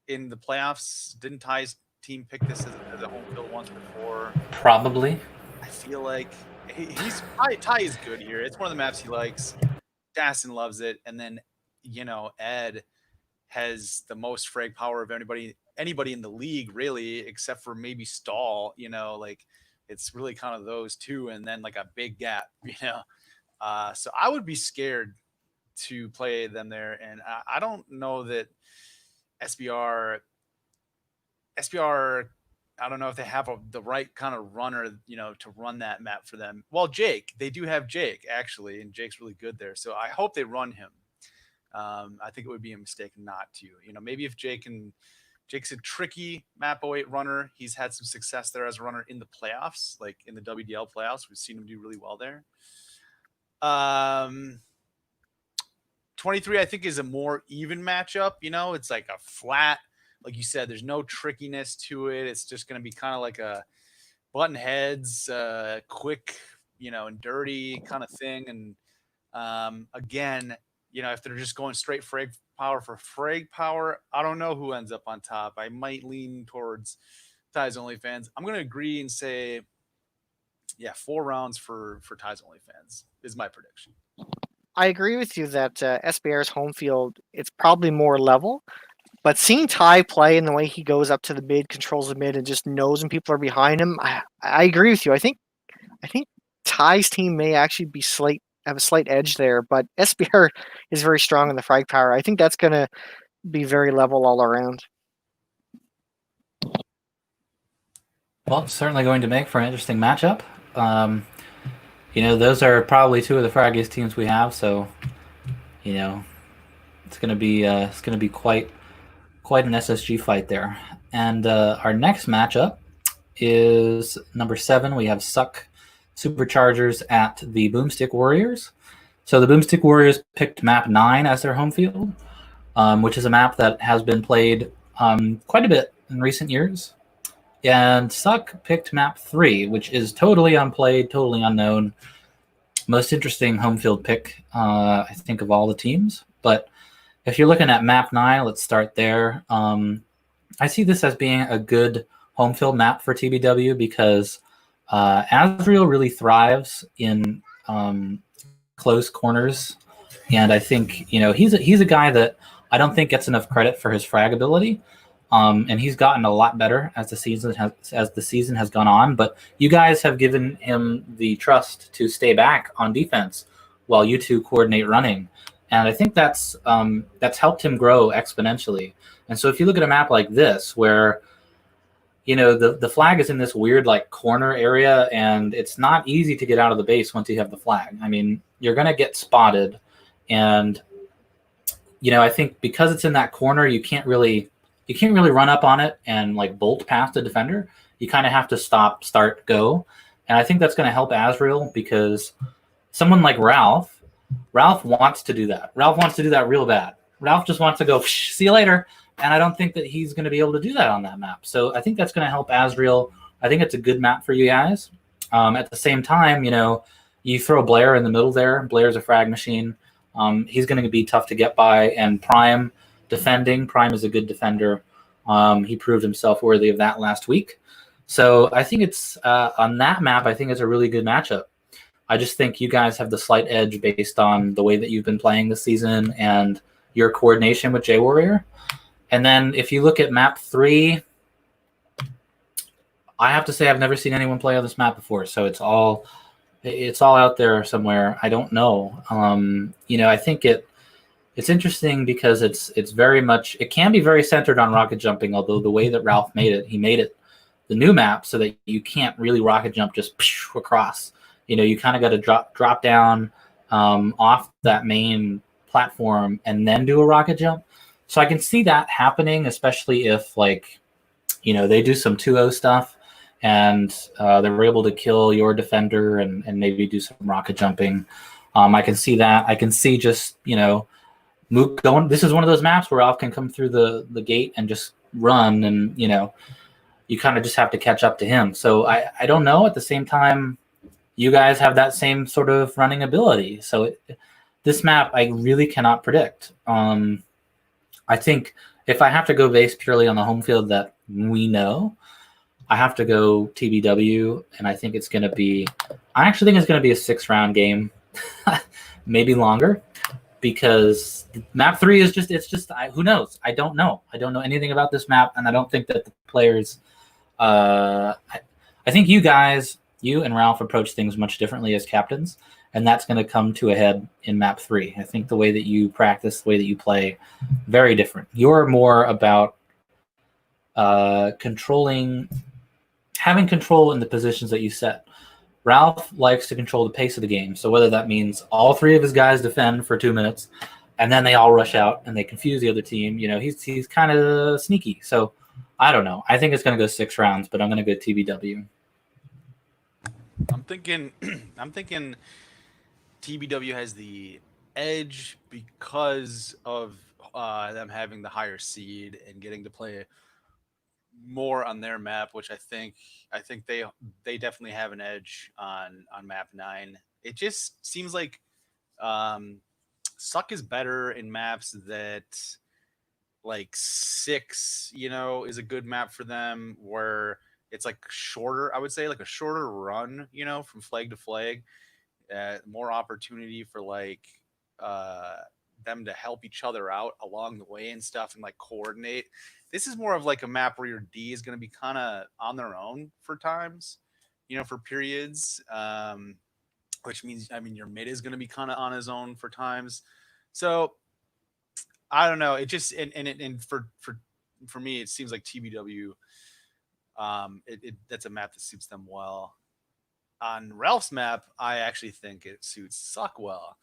in the playoffs? Didn't Ty's team pick this as a home field once before? Probably. I feel like Ty is good here. It's one of the maps he likes. Dastin loves it, and then Ed has the most frag power of anybody in the league, really, except for maybe Stahl. It's really kind of those two, and then like a big gap. So I would be scared to play them there, and I don't know that SBR. I don't know if they have the right kind of runner, to run that map for them. Well, they do have Jake actually, and Jake's really good there. So I hope they run him. I think it would be a mistake not to. Maybe if Jake's a tricky map 08 runner. He's had some success there as a runner in the playoffs, like in the WDL playoffs. We've seen him do really well there. 23, I think, is a more even matchup. It's like a flat, like you said, there's no trickiness to it. It's just going to be kind of like a button heads, quick, and dirty kind of thing. And again, if they're just going straight frag power for frag power, I don't know who ends up on top. I might lean towards Ty's Only fans. I'm going to agree and say, 4 rounds for Ty's Only fans is my prediction. I agree with you that SBR's home field, it's probably more level. But seeing Ty play in the way he goes up to the mid, controls the mid, and just knows when people are behind him, I agree with you. I think Ty's team may actually have a slight edge there, but SBR is very strong in the frag power. I think that's going to be very level all around. Well, it's certainly going to make for an interesting matchup. Those are probably 2 of the fraggiest teams we have, so it's going to be quite an SSG fight there. And our next matchup is number 7. We have Suck Superchargers at the Boomstick Warriors. So the Boomstick Warriors picked map 9 as their home field, which is a map that has been played quite a bit in recent years. And Suck picked map 3, which is totally unplayed, totally unknown. Most interesting home field pick, I think, of all the teams. But if you're looking at map 9, let's start there. I see this as being a good home field map for TBW because Azriel really thrives in close corners. And I think, he's a guy that I don't think gets enough credit for his frag ability. And he's gotten a lot better as the season has gone on. But you guys have given him the trust to stay back on defense while you two coordinate running. And I think that's helped him grow exponentially. And so if you look at a map like this, where the flag is in this weird like corner area, and it's not easy to get out of the base once you have the flag. I mean, you're gonna get spotted, and I think because it's in that corner, you can't really run up on it and like bolt past the defender. You kind of have to stop, start, go. And I think that's going to help Azrael, because someone like Ralph wants to do that. Ralph wants to do that real bad. Ralph just wants to go, see you later. And I don't think that he's going to be able to do that on that map. So I think that's going to help Azrael. I think it's a good map for you guys. At the same time, you throw Blair in the middle there. Blair's a frag machine. He's going to be tough to get by. And Prime defending. Prime is a good defender. He proved himself worthy of that last week. So I think it's on that map, I think it's a really good matchup. I just think you guys have the slight edge based on the way that you've been playing this season and your coordination with J-Warrior. And then if you look at map 3, I have to say I've never seen anyone play on this map before. So it's all out there somewhere. I don't know. I think it's interesting because it's very much, it can be very centered on rocket jumping, although the way that Ralph made it, he made it the new map so that you can't really rocket jump just across. You kind of got to drop down off that main platform and then do a rocket jump. So I can see that happening, especially if they do some 2-0 stuff and they're able to kill your defender and maybe do some rocket jumping. I can see that. I can see just, Mook going. This is one of those maps where Ralph can come through the gate and just run, and you kind of just have to catch up to him. So I don't know. At the same time, you guys have that same sort of running ability. So this map, I really cannot predict. I think if I have to go based purely on the home field that we know, I have to go TBW, and I think it's going to be. I actually think it's going to be a 6-round game, maybe longer, because map 3 is just. It's just. Who knows? I don't know. I don't know anything about this map, and I don't think that the players. I think you guys, you and Ralph, approach things much differently as captains, and that's going to come to a head in map 3. I think the way that you practice, the way that you play, very different. You're more about having control in the positions that you set. Ralph likes to control the pace of the game, so whether that means all 3 of his guys defend for 2 minutes, and then they all rush out and they confuse the other team. He's kind of sneaky. So I don't know. I think it's going to go 6 rounds, but I'm going to go TBW. I'm thinking TBW has the edge because of them having the higher seed and getting to play more on their map, which I think they definitely have an edge on map 9. It just seems like Suck is better in maps that like 6, is a good map for them, where it's like shorter. I would say like a shorter run, from flag to flag, more opportunity for them to help each other out along the way and stuff, and like coordinate. This is more of like a map where your D is going to be kind of on their own for times, for periods, which means, your mid is going to be kind of on his own for times. So I don't know. It just, and for me, it seems like TBW, that's a map that suits them well. On Ralph's map, I actually think it suits Suck well.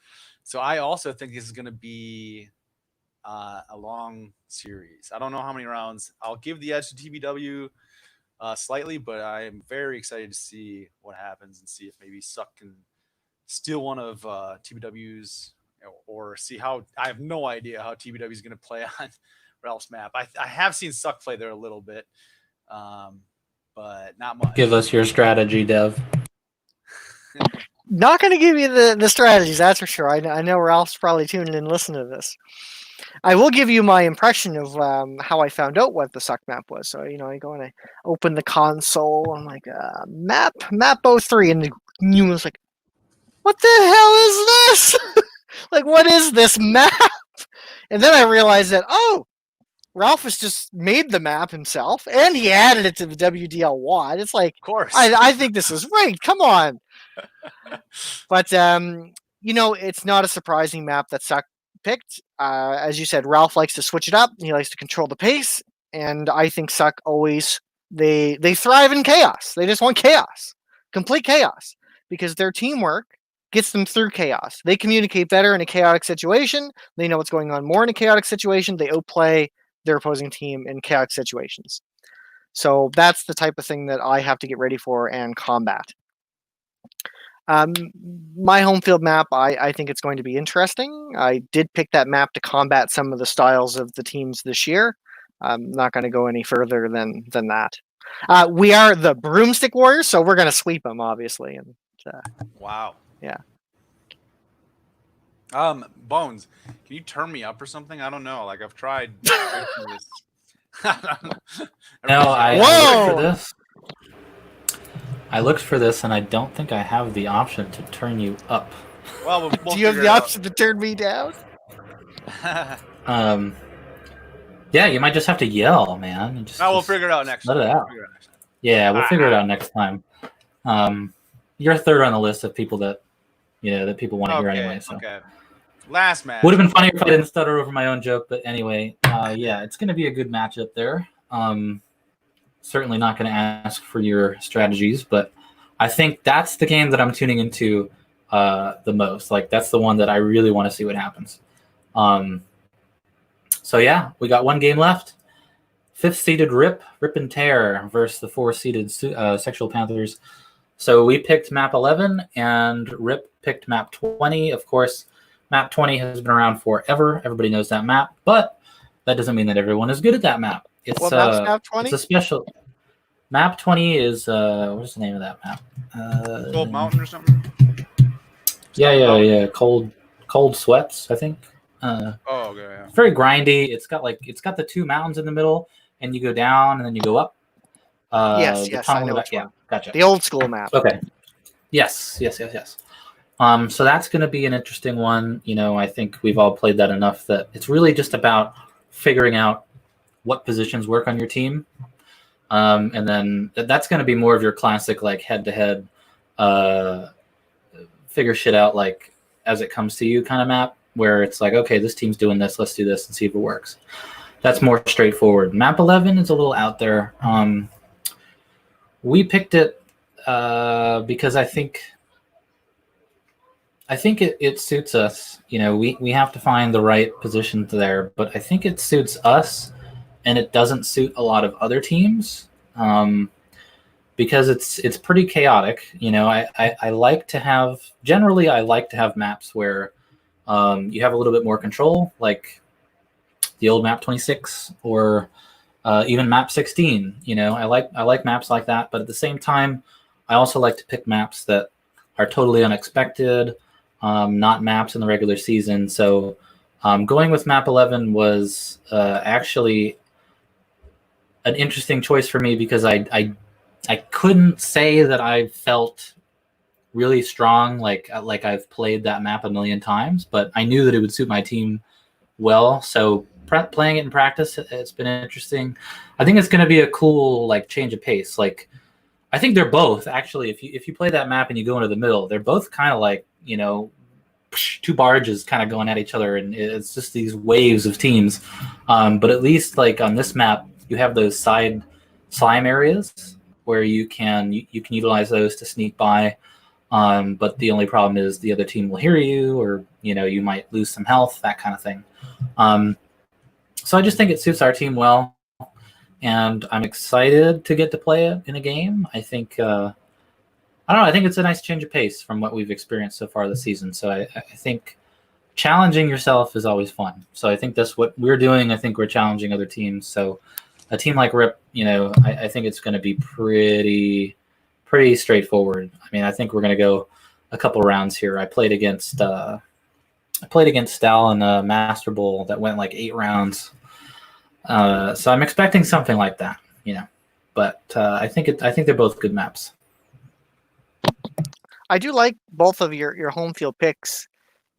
So I also think this is going to be a long series. I don't know how many rounds. I'll give the edge to TBW slightly, but I am very excited to see what happens and see if maybe Suck can steal one of TBW's, or see how. I have no idea how TBW is going to play on Ralph's map. I have seen Suck play there a little bit, but not much. Give us your strategy, Dev. Not going to give you the strategies, that's for sure. I know Ralph's probably tuning in and listening to this. I will give you my impression of how I found out what the Suck map was. So, I go and I open the console. I'm like, map 03. And the new was like, what the hell is this? Like, what is this map? And then I realized that, Ralph has just made the map himself, and he added it to the WDL WAD. It's like, of course, I think this is rigged. Come on. But, it's not a surprising map that Suck picked. As you said, Ralph likes to switch it up. He likes to control the pace, and I think Suck always they thrive in chaos. They just want chaos, complete chaos, because their teamwork gets them through chaos. They communicate better in a chaotic situation. They know what's going on more in a chaotic situation. They outplay their opposing team in chaotic situations. So that's the type of thing that I have to get ready for and combat. My home field map, I think it's going to be interesting. I did pick that map to combat some of the styles of the teams this year. I'm not going to go any further than that. We are the Broomstick Warriors, so we're going to sweep them, obviously. And Wow. Yeah. Bones, can you turn me up or something? I don't know. Like I've tried. No, I Whoa! looked for this. I looked for this, and I don't think I have the option to turn you up. Well, we'll Do you have figure the it out. option to turn me down? Yeah, you might just have to yell, man. And No, we'll just figure it out next let time. it out. Figure it out next time. Yeah, we'll figure it out next time. You're third on the list of people that that people want to hear anyway. So Okay. Last match. would have been funny if I didn't stutter over my own joke, but anyway, yeah, it's going to be a good matchup there. Certainly not going to ask for your strategies, but I think that's the game that I'm tuning into the most. Like that's the one that I really want to see what happens. So yeah, we got one game left. 5th seeded Rip and Tear versus the 4th seeded Sexual Panthers. So we picked map 11 and Rip picked map 20. Of course, map 20 has been around forever. Everybody knows that map, but that doesn't mean that everyone is good at that map. It's What map's map 20? It's a special map 20 is what's the name of that map? Gold Mountain or something? Yeah. Cold Sweats, I think. Okay, yeah. It's very grindy. It's got the 2 mountains in the middle, and you go down and then you go up. Yes, I know which yeah, one. gotcha. The old school map. Okay. Yes. So that's going to be an interesting one. I think we've all played that enough that it's really just about figuring out what positions work on your team. And then that's going to be more of your classic, like head-to-head, figure shit out, like as it comes to you kind of map, where it's like, okay, this team's doing this, let's do this and see if it works. That's more straightforward. Map 11 is a little out there. We picked it because I think it suits us. We have to find the right position there, but I think it suits us, and it doesn't suit a lot of other teams because it's pretty chaotic. I like to have maps where you have a little bit more control, like the old map 26 or even map 16. I like maps like that, but at the same time, I also like to pick maps that are totally unexpected, not maps in the regular season. So going with map 11 was actually an interesting choice for me because I couldn't say that I felt really strong like I've played that map a million times, but I knew that it would suit my team well. So playing it in practice, it's been interesting. I think it's going to be a cool like change of pace. Like I think they're both actually. If you play that map and you go into the middle, they're both kind of like 2 barges kind of going at each other, and it's just these waves of teams. But at least like on this map, you have those side slime areas where you can utilize those to sneak by. But the only problem is the other team will hear you, or you might lose some health, that kind of thing. So I just think it suits our team well, and I'm excited to get to play it in a game. I think I think it's a nice change of pace from what we've experienced so far this season. So I think challenging yourself is always fun. So I think that's what we're doing. I think we're challenging other teams. So a team like Rip, I think it's going to be pretty straightforward. I mean, I think we're going to go a couple rounds here. I played against Stal in a Master Bowl that went like 8 rounds. So I'm expecting something like that, But I think they're both good maps. I do like both of your home field picks,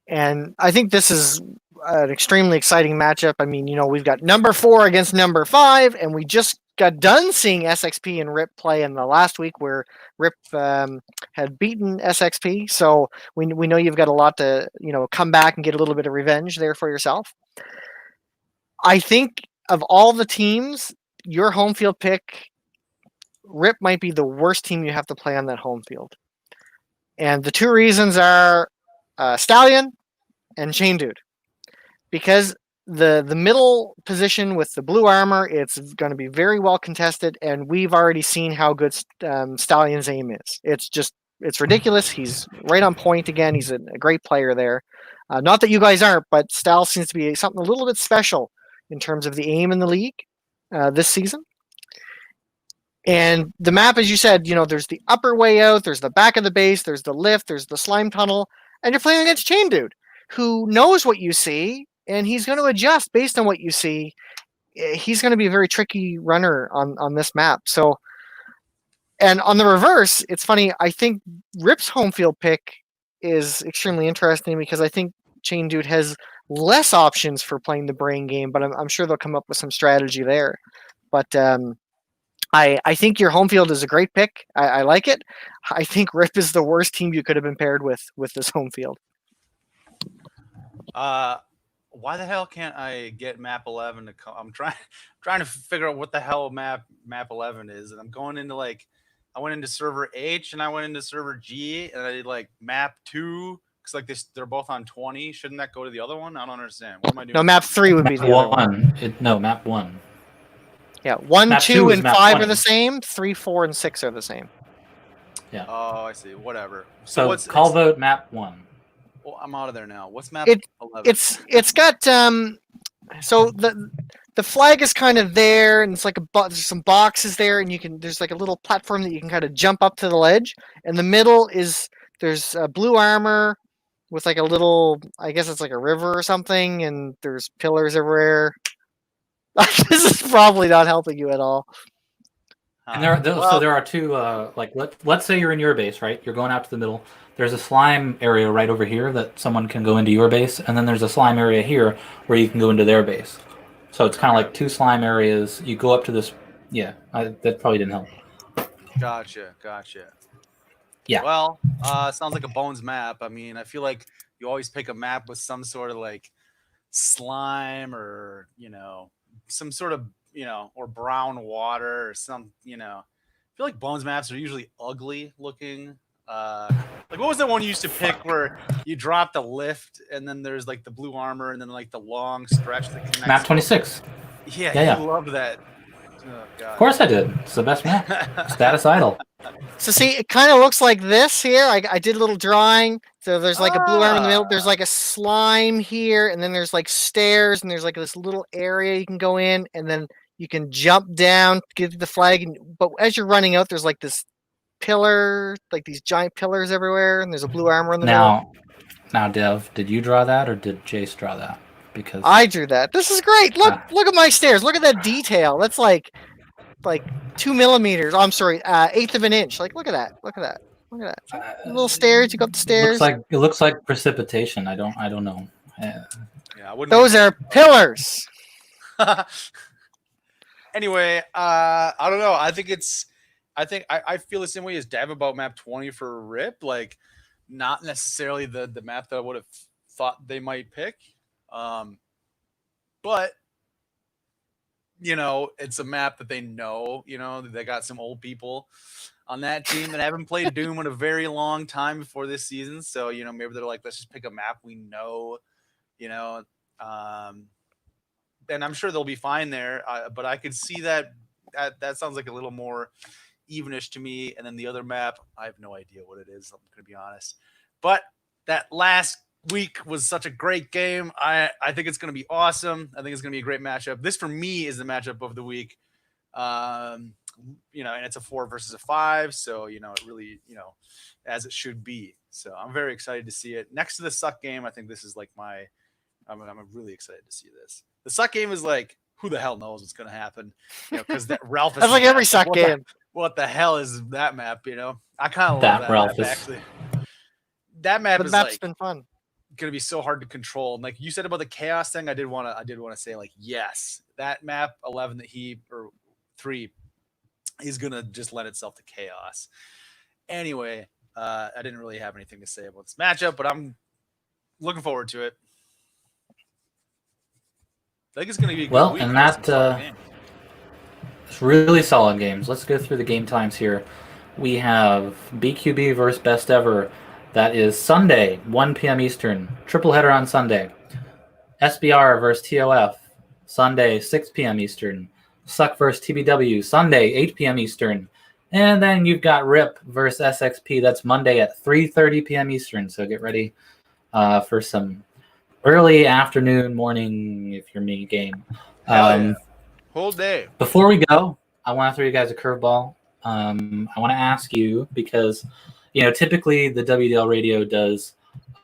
and I think this is an extremely exciting matchup. I mean, we've got number 4 against number 5, and we just got done seeing SXP and Rip play in the last week where Rip had beaten SXP. So we know you've got a lot to, come back and get a little bit of revenge there for yourself. I think of all the teams, your home field pick, Rip might be the worst team you have to play on that home field. And the two reasons are Stallion and Chain Dude. Because the middle position with the blue armor, it's going to be very well contested, and we've already seen how good Stallion's aim is. It's ridiculous. He's right on point again. He's a great player there. Not that you guys aren't, but Stall seems to be something a little bit special in terms of the aim in the league this season. And the map, as you said, there's the upper way out, there's the back of the base, there's the lift, there's the slime tunnel, and you're playing against Chain Dude, who knows what you see, and he's going to adjust based on what you see. He's going to be a very tricky runner on this map. So, and on the reverse, it's funny, I think Rip's home field pick is extremely interesting because I think Chain Dude has less options for playing the brain game, but I'm sure they'll come up with some strategy there. But I think your home field is a great pick. I like it. I think Rip is the worst team you could have been paired with this home field. Why the hell can't I get map 11 to come? I'm trying to figure out what the hell map 11 is, and I'm going into I went into server H and I went into server G, and I did map 2 because they're both on 20. Shouldn't that go to the other one? I don't understand. What am I doing? No, map 3 would be the other one. Map 1. Yeah, 1, map 2, and 5 20. are the same. 3, 4, and 6 are the same. Yeah. Oh, I see. Whatever. So call vote map 1. Well, I'm out of there now. What's map 11? It's got so the flag is kind of there, and it's there's some boxes there, and there's a little platform that you can kind of jump up to the ledge. And the middle there's blue armor with a little, I guess it's a river or something, and there's pillars everywhere. This is probably not helping you at all. And so there are two, let's say you're in your base, right? You're going out to the middle. There's a slime area right over here that someone can go into your base, and then there's a slime area here where you can go into their base. So it's kind of like two slime areas. You go up to this. Yeah, that probably didn't help. Gotcha. Yeah. Well, sounds like a Bones map. I mean, I feel like you always pick a map with some sort of slime or, some sort of, or brown water or some, I feel like Bones maps are usually ugly looking. What was the one you used to pick where you drop the lift and then there's the blue armor and then the long stretch that connects? Map 26. Yeah. I love that. Oh, God. Of course I did. It's the best map. Status idle. So see, it kind of looks like this here. I did a little drawing. So there's a blue armor in the middle. There's a slime here, and then there's stairs, and there's this little area you can go in, and then you can jump down, get the flag. But as you're running out, there's this pillar, these giant pillars everywhere, and there's a blue armor in the middle. Now, Dev, did you draw that or did Jace draw that? Because I drew that. This is great. Look at my stairs. Look at that detail. That's like 2 millimeters. Oh, I'm sorry, eighth of an inch. Look at that. Look at that. Little stairs. You go up the stairs. It looks like precipitation. I don't know. Yeah, those are pillars. Anyway, I don't know. I think I feel the same way as Dev about map 20 for Rip. Not necessarily the map that I would have thought they might pick. But it's a map that they know, they got some old people on that team that haven't played Doom in a very long time before this season. So, maybe they're let's just pick a map we know, and I'm sure they'll be fine there. But I could see that sounds like a little more evenish to me. And then the other map, I have no idea what it is. I'm going to be honest. But that last week was such a great game. I think it's going to be awesome. I think it's going to be a great matchup. This for me is the matchup of the week. And it's a 4 versus a 5. So, it really, as it should be. So I'm very excited to see it. Next to the Suck game, I think this is I'm really excited to see this. The Suck game is who the hell knows what's going to happen? Because that Ralph is that's like every Suck game. What the hell is that map? I kind of love that Ralph map, actually. That map is map's been fun. Gonna be so hard to control. And you said about the chaos thing, I did want to say yes, that map 11 that he or 3 is going to just lend itself to chaos. Anyway, I didn't really have anything to say about this matchup, but I'm looking forward to it. I think it's going to be a good week. And that it's really solid games. Let's go through the game times here. We have BQB versus Best Ever. That is Sunday, 1 p.m. Eastern. Triple header on Sunday. SBR versus TOF, Sunday, 6 p.m. Eastern. Suck versus TBW, Sunday, 8 p.m. Eastern. And then you've got RIP versus SXP. That's Monday at 3:30 p.m. Eastern. So get ready for some early afternoon, morning, if you're me, game. Whole day. Before we go, I want to throw you guys a curveball. I want to ask you because, typically the WDL Radio does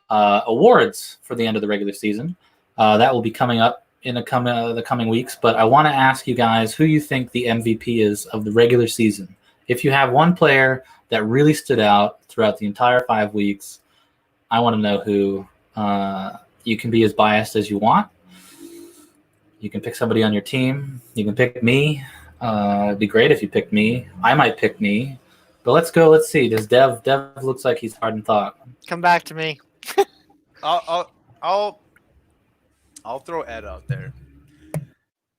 awards for the end of the regular season. That will be coming up in the coming weeks. But I want to ask you guys who you think the MVP is of the regular season. If you have one player that really stood out throughout the entire 5 weeks, I want to know who. You can be as biased as you want. You can pick somebody on your team. You can pick me. It'd be great if you picked me. I might pick me. But let's go. Let's see. Does Dev looks like he's hard in thought. Come back to me. I'll throw Ed out there.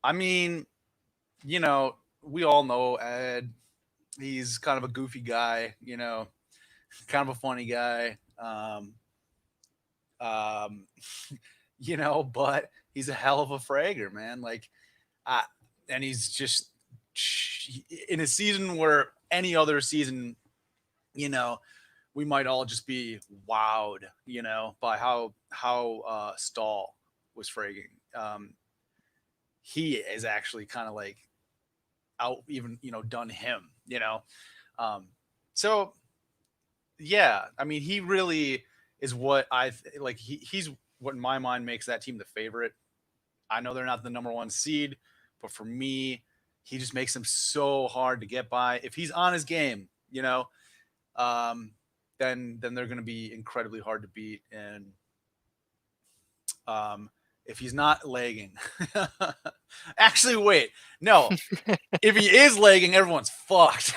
I mean, we all know Ed. He's kind of a goofy guy, kind of a funny guy. But he's a hell of a fragger, man. And he's just in a season where any other season, we might all just be wowed, by how Stahl was fragging. He is actually kind of out even, done him, so yeah, I mean, he really is what he's what in my mind makes that team the favorite. I know they're not the number 1 seed, but for me, he just makes them so hard to get by. If he's on his game, then they're going to be incredibly hard to beat. And if he's not lagging, actually, wait, no, if he is lagging, everyone's fucked.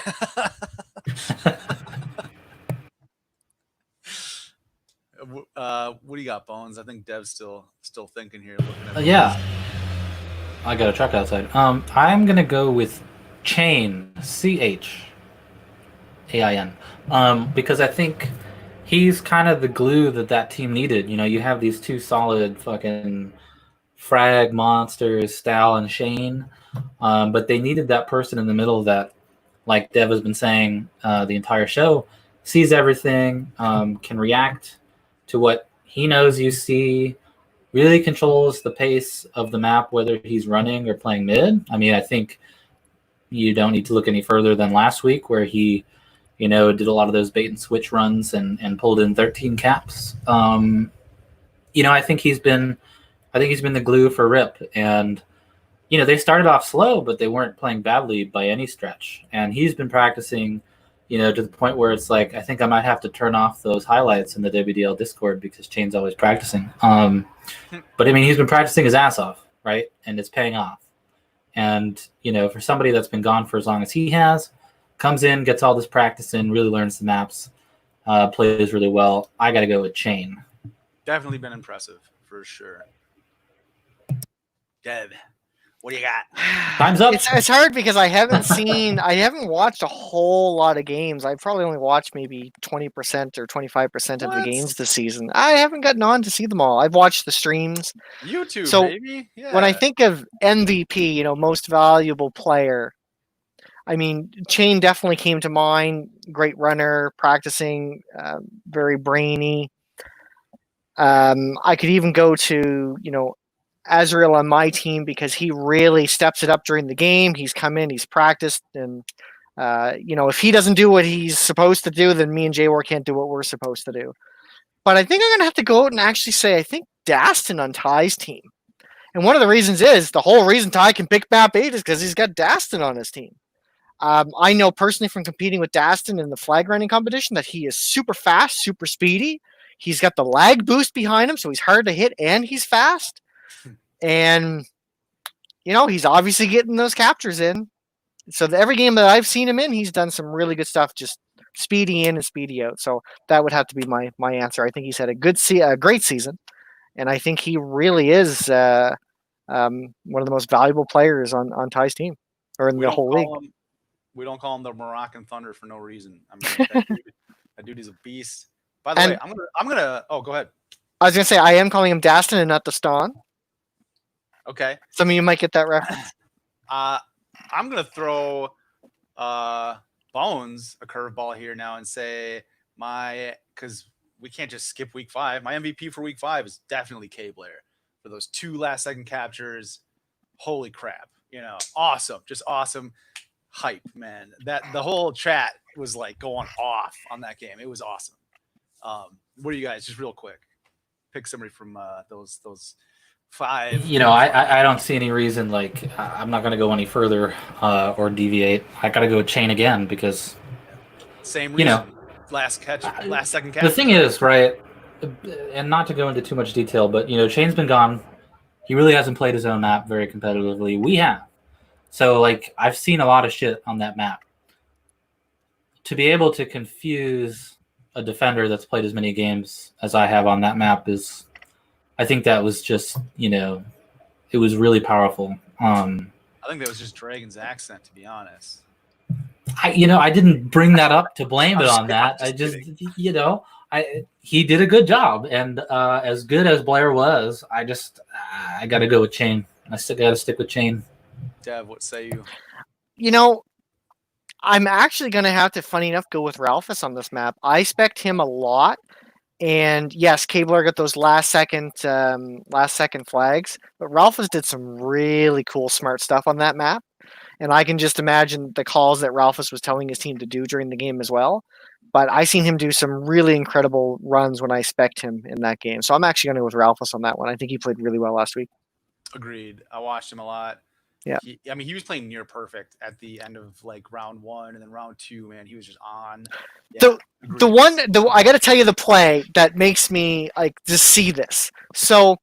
What do you got, Bones? I think Dev's still thinking here. Looking at yeah, I got a truck outside. I'm gonna go with Chain, CHAIN, because I think he's kind of the glue that team needed. You have these 2 solid fucking frag monsters, Stal and Shane, but they needed that person in the middle that, like Dev has been saying the entire show, sees everything, can react to what he knows you see, really controls the pace of the map, whether he's running or playing mid. I mean, I think you don't need to look any further than last week where he, did a lot of those bait and switch runs and pulled in 13 caps. I think he's been the glue for RIP. And, they started off slow, but they weren't playing badly by any stretch. And he's been practicing, to the point where it's like, I think I might have to turn off those highlights in the WDL Discord because Chain's always practicing. But I mean, he's been practicing his ass off, right? And it's paying off. And, for somebody that's been gone for as long as he has, comes in, gets all this practice in, really learns the maps, plays really well. I got to go with Chain. Definitely been impressive for sure. Dev, what do you got? Time's up. It's hard because I haven't watched a whole lot of games. I've probably only watched maybe 20% or 25% of the games this season. I haven't gotten on to see them all. I've watched the streams. YouTube, so baby. Yeah. When I think of MVP, most valuable player, I mean, Chain definitely came to mind. Great runner, practicing, very brainy. I could even go to, Azrael on my team because he really steps it up during the game. He's come in, he's practiced, and if he doesn't do what he's supposed to do, then me and Jaywar can't do what we're supposed to do. But I think I'm gonna have to go out and actually say I think Dastin on Ty's team. And one of the reasons is the whole reason Ty can pick map 8 is because he's got Dastin on his team. I know personally from competing with Dastin in the flag running competition that he is super fast, super speedy. He's got the lag boost behind him, so he's hard to hit and he's fast. And, he's obviously getting those captures in. So every game that I've seen him in, he's done some really good stuff, just speedy in and speedy out. So that would have to be my answer. I think he's had a great season, and I think he really is one of the most valuable players on Ty's team or in the whole league. We don't call him the Moroccan Thunder for no reason. I mean, that dude is a beast. By the way, I'm gonna. Oh, go ahead. I was gonna say I am calling him Daston and not Daston. Okay. Some of you might get that reference. I'm gonna throw Bones a curveball here now and say because we can't just skip week 5. My MVP for week 5 is definitely K Blair for those 2 last-second captures. Holy crap! Awesome, just awesome hype, man. That the whole chat was like going off on that game. It was awesome. What do you guys just real quick pick somebody from those 5? I don't see any reason. Like, I'm not going to go any further or deviate. I got to go with Chain again because same reason. Last second catch. The thing is, right, and not to go into too much detail, but Chain's been gone. He really hasn't played his own map very competitively. We have. So, like, I've seen a lot of shit on that map. To be able to confuse a defender that's played as many games as I have on that map is, I think that was just, it was really powerful. I think that was just Dragon's accent, to be honest. I didn't bring that up to blame it on that. I just, he did a good job. And as good as Blair was, I got to go with Chain. I still got to stick with Chain. Dev, what say you? I'm actually going to have to, funny enough, go with Ralphus on this map. I spec'd him a lot. And yes, Cabler got those last second flags, but Ralphus did some really cool, smart stuff on that map. And I can just imagine the calls that Ralphus was telling his team to do during the game as well. But I seen him do some really incredible runs when I spec'd him in that game. So I'm actually going to go with Ralphus on that one. I think he played really well last week. Agreed. I watched him a lot. Yeah. He was playing near perfect at the end of like round 1 and then round 2, man. He was just on. Yeah, I got to tell you the play that makes me like just see this. So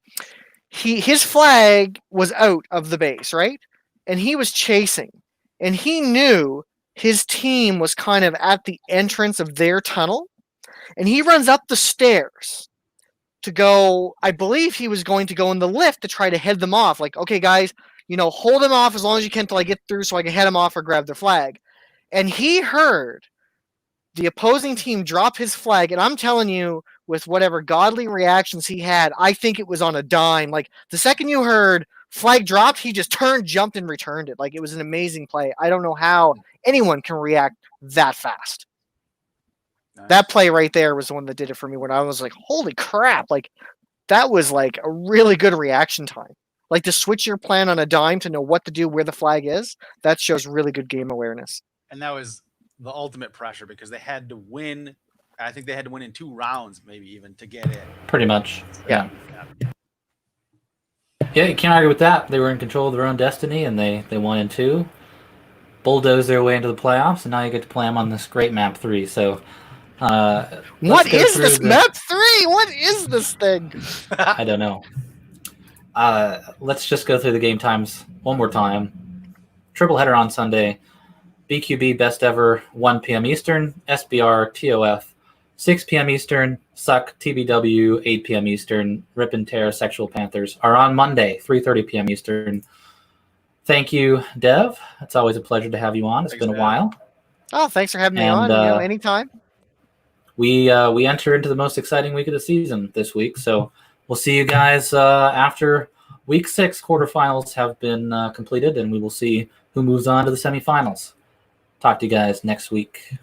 his flag was out of the base, right? And he was chasing, and he knew his team was kind of at the entrance of their tunnel, and he runs up the stairs to go. I believe he was going to go in the lift to try to head them off. Like, okay, guys, hold them off as long as you can till I get through so I can head them off or grab their flag. And he heard the opposing team drop his flag, and I'm telling you, with whatever godly reactions he had, I think it was on a dime. Like, the second you heard flag dropped, he just turned, jumped, and returned it. Like, it was an amazing play. I don't know how anyone can react that fast. Nice. That play right there was the one that did it for me when I was like, holy crap. Like, that was like a really good reaction time. Like, to switch your plan on a dime to know what to do, where the flag is, that shows really good game awareness. And that was the ultimate pressure because they had to win. I think they had to win in 2 rounds, maybe even, to get in. Pretty much. Yeah, you can't argue with that. They were in control of their own destiny, and they won in 2. Bulldozed their way into the playoffs, and now you get to play them on this great map 3. So, what is this map 3? What is this thing? I don't know. Let's just go through the game times one more time. Triple header on Sunday. BQB best ever 1 p.m. Eastern. SBR TOF 6 p.m. Eastern. Suck TBW 8 p.m. Eastern. Rip and Tear Sexual Panthers are on Monday 3:30 p.m. Eastern. Thank you, Dev. It's always a pleasure to have you on. It's been a while. Oh, thanks for having me on. Anytime. We enter into the most exciting week of the season this week, so we'll see you guys after week 6 quarterfinals have been completed, and we will see who moves on to the semifinals. Talk to you guys next week.